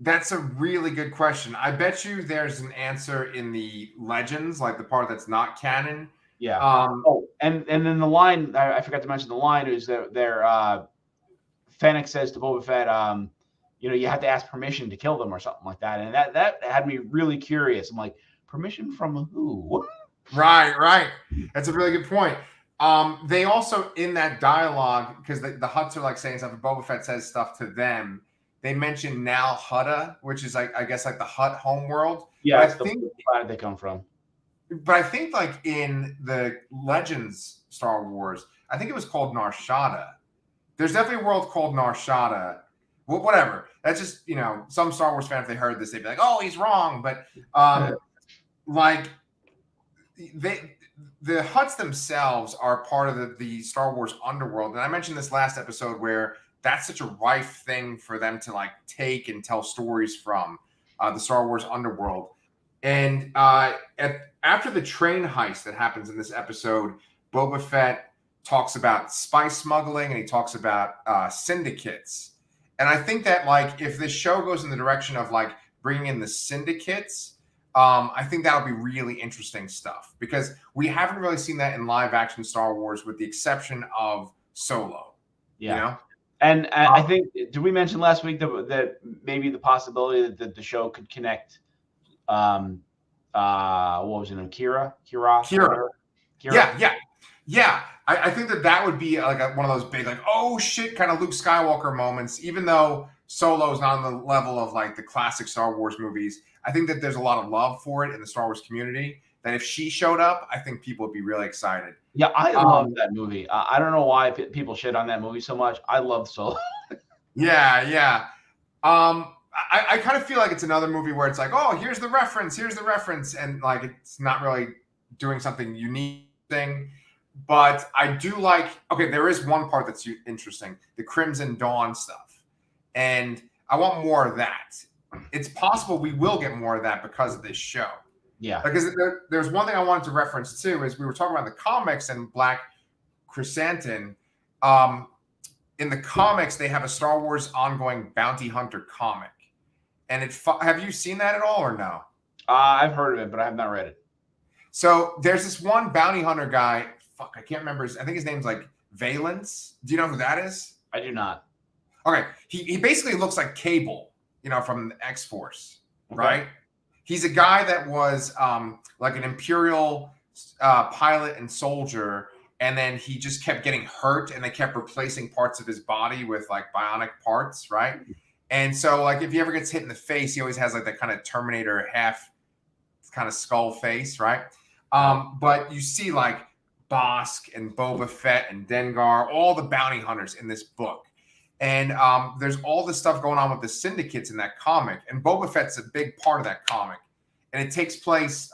That's a really good question. I bet you there's an answer in the Legends, like the part that's not canon. And then the line, I forgot to mention the line, is that Fennec says to Boba Fett, you know, you have to ask permission to kill them or something like that. And that had me really curious. I'm like, permission from who? Right. That's a really good point. They also, in that dialogue, because the Hutts are like saying stuff, and Boba Fett says stuff to them, they mention Nal Hutta, which is like, I guess, like the Hutt homeworld. Yeah, that's the planet they come from. But I think like in the Legends Star Wars, I think it was called Nar Shaddaa. There's definitely a world called Nar Shaddaa. Well, whatever. That's just, you know, some Star Wars fan, if they heard this, they'd be like, oh, he's wrong. But like the Hutts themselves are part of the Star Wars underworld. And I mentioned this last episode where that's such a rife thing for them to like take and tell stories from the Star Wars underworld. And after the train heist that happens in this episode, Boba Fett talks about spice smuggling and he talks about syndicates. And I think that like if this show goes in the direction of like bringing in the syndicates, I think that'll be really interesting stuff because we haven't really seen that in live action Star Wars with the exception of Solo. Yeah. You know? And I think, did we mention last week that maybe the possibility that the show could connect, what was it, Kira? Yeah. I think that would be like one of those big, like, oh shit, kind of Luke Skywalker moments, even though Solo is not on the level of like the classic Star Wars movies. I think that there's a lot of love for it in the Star Wars community, that if she showed up, I think people would be really excited. Yeah, I love that movie. I don't know why people shit on that movie so much. I love Solo. Yeah. I kind of feel like it's another movie where it's like, oh, here's the reference, and like it's not really doing something unique thing. But I do like, okay, there is one part that's interesting, the Crimson Dawn stuff. And I want more of that. It's possible we will get more of that because of this show. Yeah. Because there's one thing I wanted to reference too, is we were talking about the comics and Black Chrysanthemum. In the comics, they have a Star Wars ongoing bounty hunter comic. And have you seen that at all or no? I've heard of it, but I have not read it. So there's this one bounty hunter guy. Fuck, I can't remember. I think his name's like Valence. Do you know who that is? I do not. Okay. He basically looks like Cable, from X-Force, right? He's a guy that was like an Imperial pilot and soldier, and then he just kept getting hurt, and they kept replacing parts of his body with like bionic parts, right? And so like if he ever gets hit in the face, he always has like that kind of Terminator half kind of skull face, right? But you see like Bosk and Boba Fett and Dengar, all the bounty hunters in this book. And there's all this stuff going on with the syndicates in that comic. And Boba Fett's a big part of that comic. And it takes place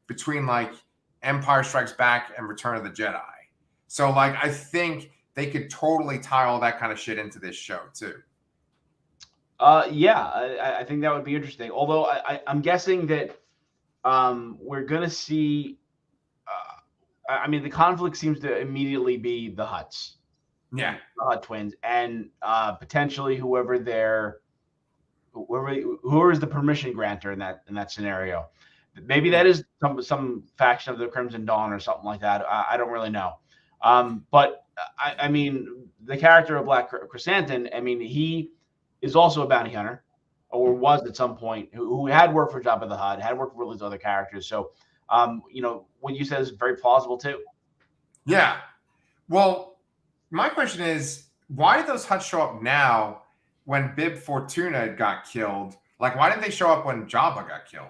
between like Empire Strikes Back and Return of the Jedi. So like I think they could totally tie all that kind of shit into this show too. Yeah, I think that would be interesting. Although I'm guessing that we're going to see I mean, the conflict seems to immediately be the Hutts. Yeah. The Hutt twins, and potentially whoever is the permission granter in that scenario. Maybe that is some faction of the Crimson Dawn or something like that. I don't really know. But I mean, the character of Black Chrysanthemum, I mean, he is also a bounty hunter, or was at some point, who had worked for Jabba the Hutt, had worked for all these other characters. So, what you said is very plausible too. Yeah. Well, my question is, why did those Hutts show up now when Bib Fortuna got killed? Like, why didn't they show up when Jabba got killed?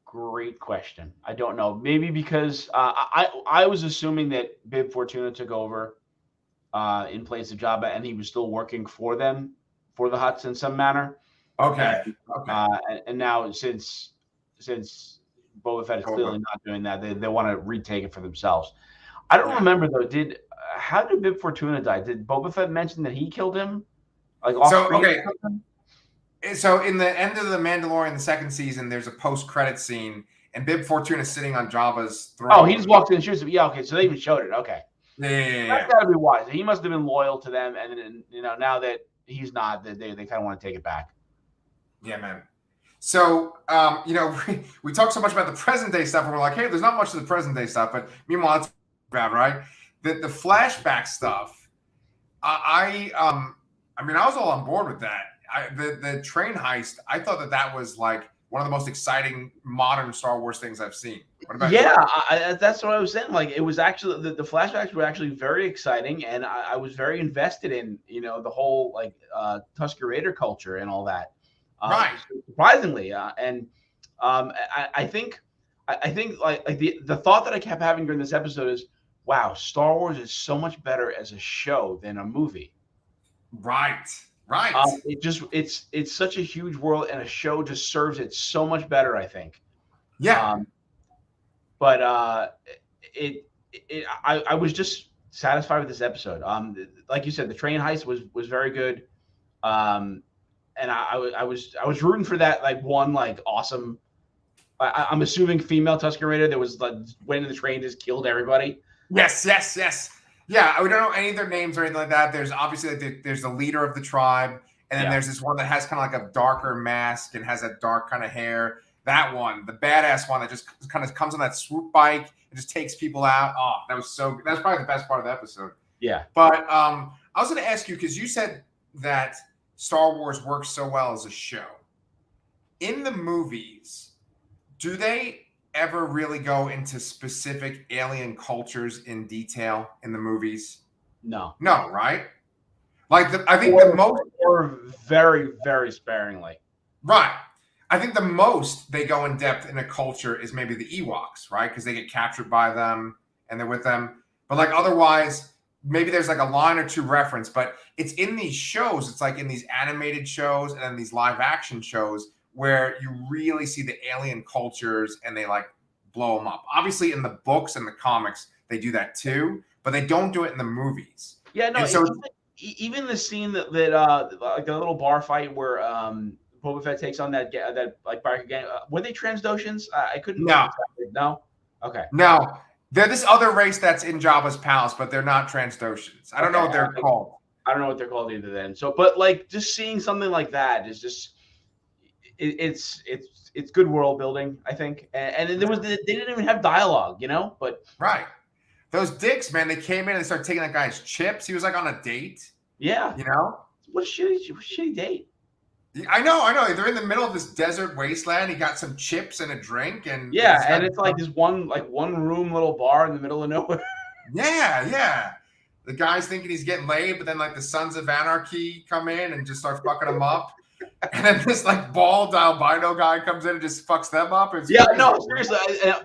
Great question. I don't know. Maybe because I was assuming that Bib Fortuna took over in place of Jabba, and he was still working for them, for the Hutts in some manner. Okay. And now since Boba Fett is clearly not doing that, they want to retake it for themselves. I don't remember though. How did Bib Fortuna die? Did Boba Fett mention that he killed him? Like off screen? So in the end of the Mandalorian, the second season, there's a post-credit scene, and Bib Fortuna is sitting on Jabba's throne. Oh, he just walked in and shoots him. Yeah, okay. So they even showed it. Okay. Yeah. That's gotta be wise. He must have been loyal to them, and then now that he's not, they kind of want to take it back. Yeah, man. So, we talk so much about the present day stuff, and we're like, hey, there's not much of the present day stuff, but meanwhile, it's bad, right? The flashback stuff, I was all on board with that. The train heist, I thought that was like one of the most exciting modern Star Wars things I've seen. What about you? That's what I was saying. Like, it was actually the flashbacks were actually very exciting, and I was very invested in the whole like Tusken Raider culture and all that. Right. Surprisingly, I think like the thought that I kept having during this episode is, wow, Star Wars is so much better as a show than a movie. Right. It's such a huge world, and a show just serves it so much better, I think. Yeah. But I was just satisfied with this episode. Like you said, the train heist was very good. And I was rooting for that one awesome. I'm assuming female Tusken Raider that was went in the train, just killed everybody. Yes. Yeah, we don't know any of their names or anything like that. There's obviously there's the leader of the tribe, and then there's this one that has kind of like a darker mask and has that dark kind of hair. That one, the badass one that just kind of comes on that swoop bike and just takes people out. Oh, that's probably the best part of the episode. Yeah. But I was going to ask you, because you said that Star Wars works so well as a show. In the movies, do they ever really go into specific alien cultures in detail in the movies? No, right? Like I think the most, or very, very sparingly. Right. I think the most they go in depth in a culture is maybe the Ewoks, right? Because they get captured by them and they're with them. But like otherwise, maybe there's like a line or two reference. But it's in these shows. It's like in these animated shows and then these live action shows where you really see the alien cultures and they like blow them up. Obviously, in the books and the comics, they do that too, but they don't do it in the movies. Yeah, no. And so Even the scene that like a little bar fight where Boba Fett takes on that like biker gang. Were they Transdoshans? I couldn't. No. No. Okay. No, they're this other race that's in Jabba's palace, but they're not Transdoshans. I don't know what they're called. I don't know what they're called either. Then, so but like just seeing something like that is just it's good world building, I think. And they didn't even have dialogue, you know. But right, those dicks, man, they came in and started taking that guy's chips. He was like on a date. Yeah, you know, what a shitty date. I know. They're in the middle of this desert wasteland. He got some chips and a drink, and yeah, and it's like this one room little bar in the middle of nowhere. Yeah. The guy's thinking he's getting laid, but then like the Sons of Anarchy come in and just start fucking him up. And then this like bald albino guy comes in and just fucks them up. It's yeah, crazy. no, seriously.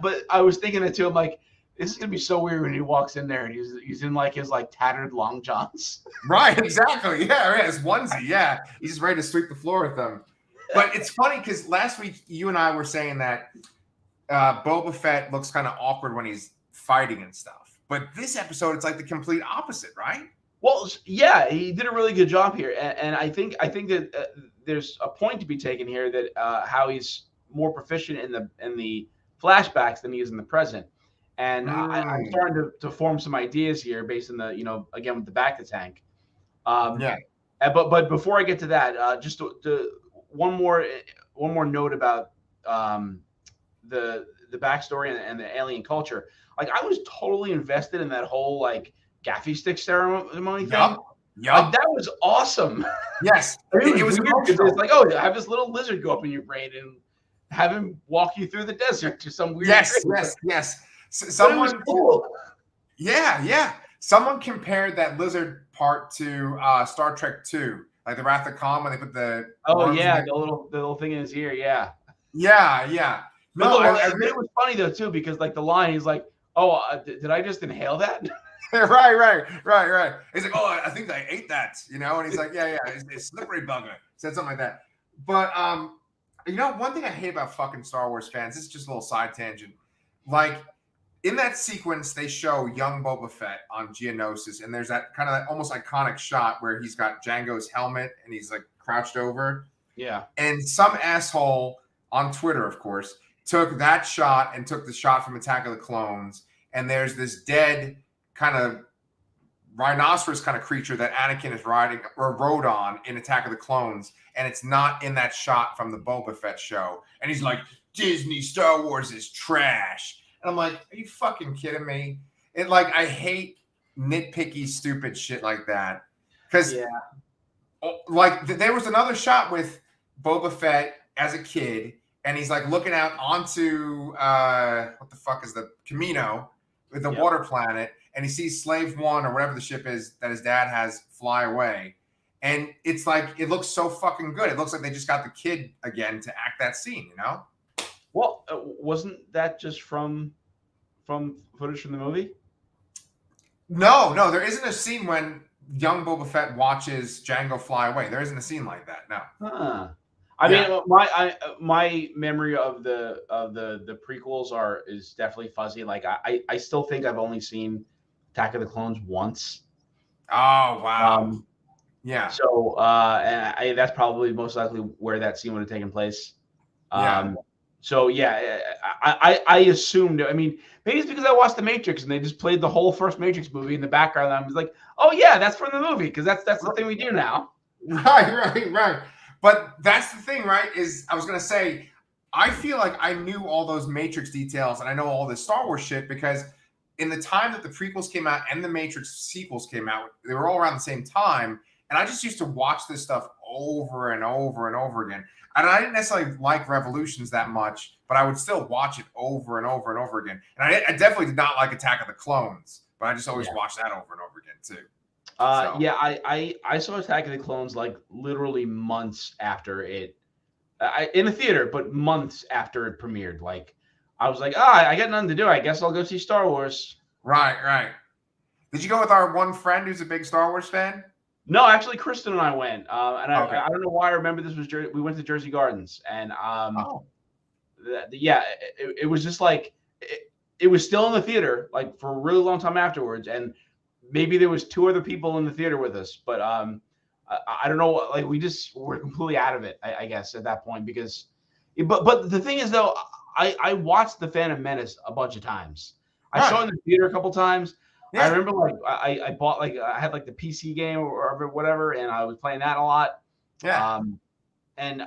But I was thinking it too. I'm like, this is gonna be so weird when he walks in there and he's in like his like tattered long johns. Right, exactly. Yeah, his onesie. Yeah, he's just ready to sweep the floor with them. But it's funny because last week you and I were saying that Boba Fett looks kind of awkward when he's fighting and stuff. But this episode, it's like the complete opposite, right? Well, yeah, he did a really good job here, and I think that there's a point to be taken here that how he's more proficient in the flashbacks than he is in the present. And I'm starting to form some ideas here based on the again with the back to tank. Yeah. But before I get to that, just one more note about the backstory and the alien culture. Like I was totally invested in that whole like gaffy stick ceremony thing. Yup. Like, that was awesome. Yes. It was weird because it's like, oh, have this little lizard go up in your brain and have him walk you through the desert to some weird. Yes. Someone cool. Yeah. Someone compared that lizard part to Star Trek 2, like the Wrath of Khan when they put the the little thing in his ear, yeah. No, it was funny though too because like the line, he's like, "Oh, did I just inhale that?" right. He's like, "Oh, I think I ate that," and he's like, "Yeah, it's slippery bugger." Said something like that. But one thing I hate about fucking Star Wars fans, this is just a little side tangent. Like in that sequence, they show young Boba Fett on Geonosis, and there's that kind of almost iconic shot where he's got Jango's helmet and he's like crouched over. Yeah. And some asshole on Twitter, of course, took that shot and took the shot from Attack of the Clones, and there's this dead kind of rhinoceros kind of creature that Anakin is riding or rode on in Attack of the Clones, and it's not in that shot from the Boba Fett show. And he's like, Disney Star Wars is trash. And I'm like, are you fucking kidding me? I hate nitpicky, stupid shit like that. Because there was another shot with Boba Fett as a kid, and he's like looking out onto what the fuck is the Camino with the water planet, and he sees Slave One or whatever the ship is that his dad has fly away. And it's like, it looks so fucking good. It looks like they just got the kid again to act that scene, Well, wasn't that just from footage from the movie? No, there isn't a scene when young Boba Fett watches Jango fly away. There isn't a scene like that. No. Huh. I mean, my memory of the prequels is definitely fuzzy. Like I still think I've only seen Attack of the Clones once. Oh wow. Yeah. So and that's probably most likely where that scene would have taken place. So yeah, I assumed. I mean, maybe it's because I watched The Matrix and they just played the whole first Matrix movie in the background. And I was like, oh yeah, that's from the movie because that's the thing we do now. Right. But that's the thing, right? Is I was gonna say, I feel like I knew all those Matrix details and I know all this Star Wars shit because in the time that the prequels came out and the Matrix sequels came out, they were all around the same time. And I just used to watch this stuff over and over and over again. And I didn't necessarily like Revolutions that much, but I would still watch it over and over and over again. And I definitely did not like Attack of the Clones, but I just always watched that over and over again too. I saw Attack of the Clones like literally months after it, in the theater, but months after it premiered. Like I was like, I got nothing to do. I guess I'll go see Star Wars. Right. Did you go with our one friend who's a big Star Wars fan? No, actually, Kristen and I went, and Okay. I don't know why I remember this was we went to Jersey Gardens, and Oh, yeah, it was just like it was still in the theater like for a really long time afterwards, and maybe there was two other people in the theater with us, but I don't know, like we just were completely out of it, I guess at that point because, but the thing is though, I watched The Phantom Menace a bunch of times. I saw it in the theater a couple times. I yeah, remember like I bought like I had like the PC game or whatever, and I was playing that a lot. yeah, And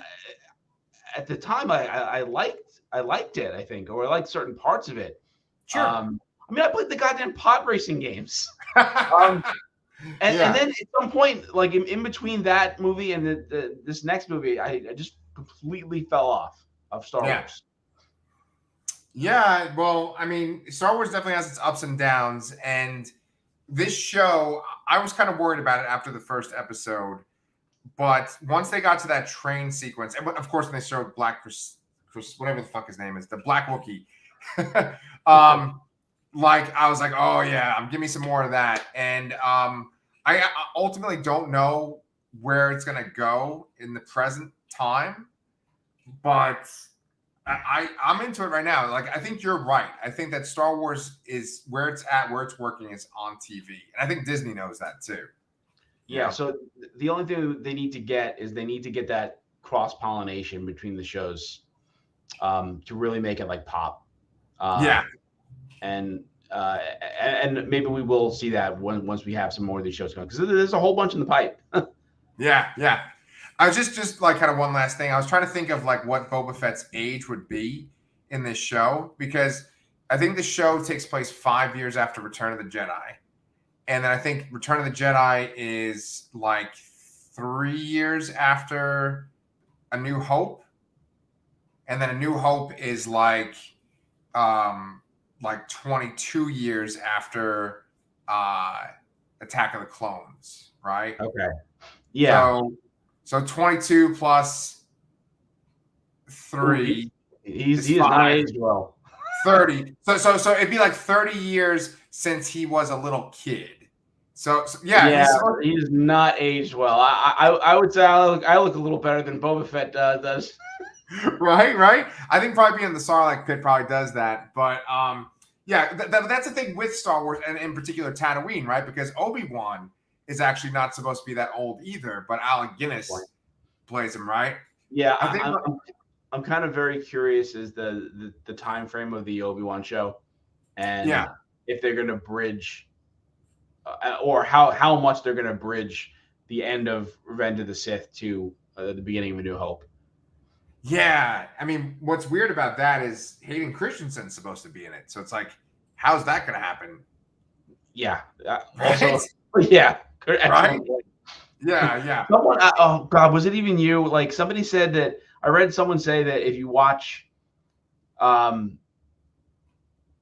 at the time I liked it, I think, or I liked certain parts of it. sure. I mean, I played the goddamn pod racing games. Um, and Yeah, then at some point, like in between that movie and this next movie, I just completely fell off of Star yeah. Wars. Yeah, well, I mean, Star Wars definitely has its ups and downs, and this show, I was kind of worried about it after the first episode, but once they got to that train sequence, and of course, when they showed Black Chris, whatever the fuck his name is, the Black Wookiee, like I was like, oh yeah, give me some more of that, and I ultimately don't know where it's gonna go in the present time, but I'm into it right now. Like, I think you're right. I think that Star Wars is where it's at, where it's working is on TV. And I think Disney knows that too. Yeah. So the only thing they need to get is they need to get that cross pollination between the shows to really make it like pop. Yeah. And maybe we will see that once we have some more of these shows going because there's a whole bunch in the pipe. Yeah. Yeah. I was just like kind of one last thing. I was trying to think of like what Boba Fett's age would be in this show because I think the show takes place 5 years after Return of the Jedi. And then I think Return of the Jedi is like 3 years after A New Hope. And then A New Hope is like 22 years after Attack of the Clones, right? Okay. Yeah. So 22 plus 3. He is not aged well. 30. So it'd be like 30 years since he was a little kid. So yeah, he's not aged well. I would say I look a little better than Boba Fett does. Right. I think probably being the Sarlacc pit probably does that. But yeah, that's the thing with Star Wars and in particular Tatooine, right? Because Obi-Wan is actually not supposed to be that old either, but Alec Guinness plays him, right? Yeah, I'm kind of very curious as the time frame of the Obi-Wan show, and if they're going to bridge, or how much they're going to bridge the end of Revenge of the Sith to the beginning of A New Hope. Yeah, I mean, what's weird about that is Hayden Christensen's supposed to be in it, so it's like, how's that going to happen? Yeah. Right? Also, yeah. Right? Yeah. Someone, oh God, was it even you? Like somebody said that I read someone say that if you watch,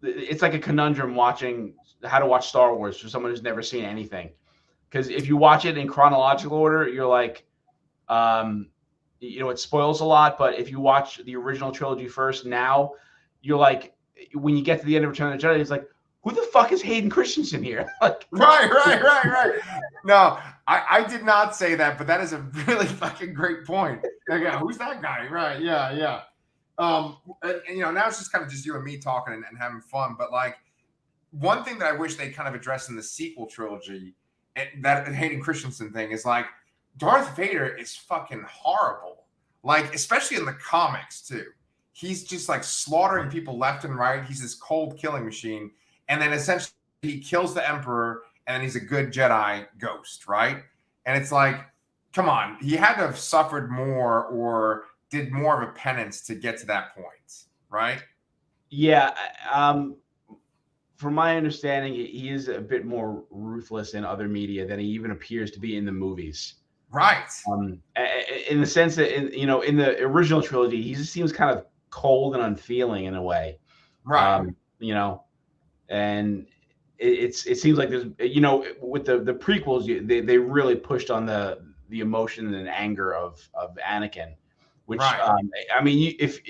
it's like a conundrum watching how to watch Star Wars for someone who's never seen anything. Because if you watch it in chronological order, you're like, it spoils a lot. But if you watch the original trilogy first, now you're like, when you get to the end of Return of the Jedi, it's like, who the fuck is Hayden Christensen here? Like, right. No, I did not say that, but that is a really fucking great point. Yeah, who's that guy? Right? Yeah. And, now it's just kind of just you and me talking and having fun. But like, one thing that I wish they kind of addressed in the sequel trilogy, that Hayden Christensen thing is like, Darth Vader is fucking horrible. Like, especially in the comics too. He's just like slaughtering people left and right. He's this cold killing machine. And then essentially he kills the Emperor and he's a good Jedi ghost, right? And it's like, come on, he had to have suffered more or did more of a penance to get to that point, right? Yeah. From my understanding, he is a bit more ruthless in other media than he even appears to be in the movies. Right. In the sense that, in the original trilogy, he just seems kind of cold and unfeeling in a way. Right. And it seems like there's, with the prequels, they really pushed on the emotion and anger of Anakin, which, right. I mean, if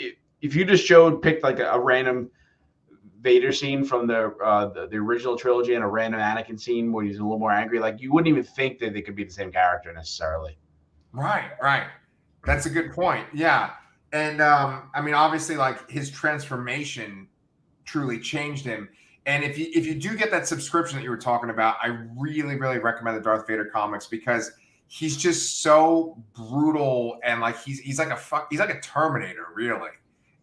you just picked like a random Vader scene from the original trilogy and a random Anakin scene where he's a little more angry, like you wouldn't even think that they could be the same character necessarily. Right. That's a good point. Yeah. And I mean, obviously, like his transformation truly changed him. And if you do get that subscription that you were talking about, I really, really recommend the Darth Vader comics because he's just so brutal and like he's like a Terminator, really.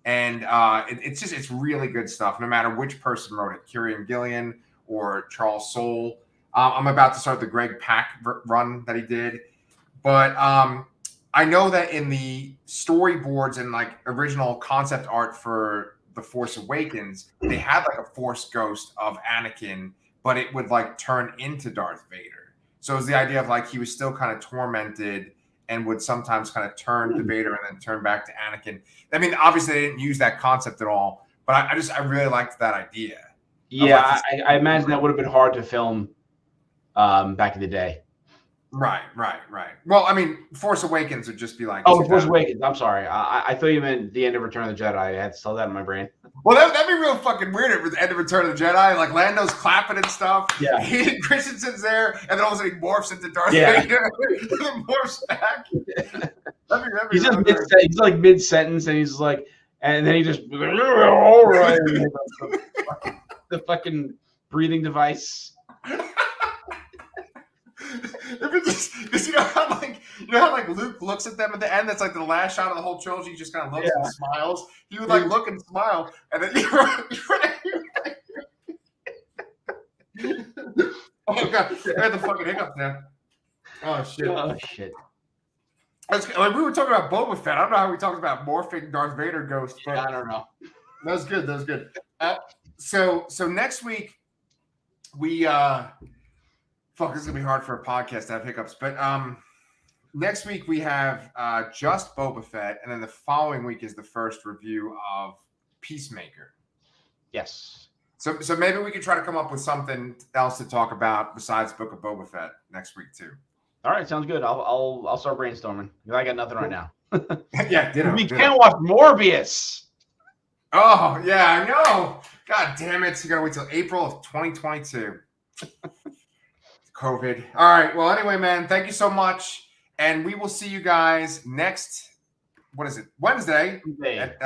And it's really good stuff. No matter which person wrote it, Kieran Gillian or Charles Soule. I'm about to start the Greg Pak run that he did, but I know that in the storyboards and like original concept art for The Force Awakens, they had like a Force ghost of Anakin, but it would like turn into Darth Vader. So it was the idea of like he was still kind of tormented and would sometimes kind of turn to Vader and then turn back to Anakin. I mean, obviously they didn't use that concept at all, but I really liked that idea. Yeah, I imagine that would have been hard to film back in the day. Right. Well, I mean, Force Awakens would just be like... Oh, Force Awakens. I'm sorry. I thought you meant the end of Return of the Jedi. I had still that in my brain. Well, that'd be real fucking weird at the end of Return of the Jedi. Like, Lando's clapping and stuff. Yeah. Hayden Christensen's there, and then all of a sudden he morphs into Darth Vader. And then morphs back. He's just he's like mid-sentence, and he's like... And then he just... All right. The fucking breathing device. Because you know how like Luke looks at them at the end. That's like the last shot of the whole trilogy. He just kind of looks and smiles. He would like look and smile, and then oh god, I had the fucking hiccups now. Oh shit. Like, we were talking about Boba Fett. I don't know how we talked about morphing Darth Vader ghost, but I don't know. That was good. So next week we fuck, this is gonna be hard for a podcast to have hiccups, but next week we have just Boba Fett, and then the following week is the first review of Peacemaker. Yes. So maybe we could try to come up with something else to talk about besides Book of Boba Fett next week too. All right, sounds good. I'll start brainstorming. I got nothing right now. Yeah, we can't watch Morbius. Oh yeah, I know. God damn it! So you gotta wait till April of 2022. COVID. All right. Well, anyway, man, thank you so much. And we will see you guys next, what is it? Wednesday. Wednesday. At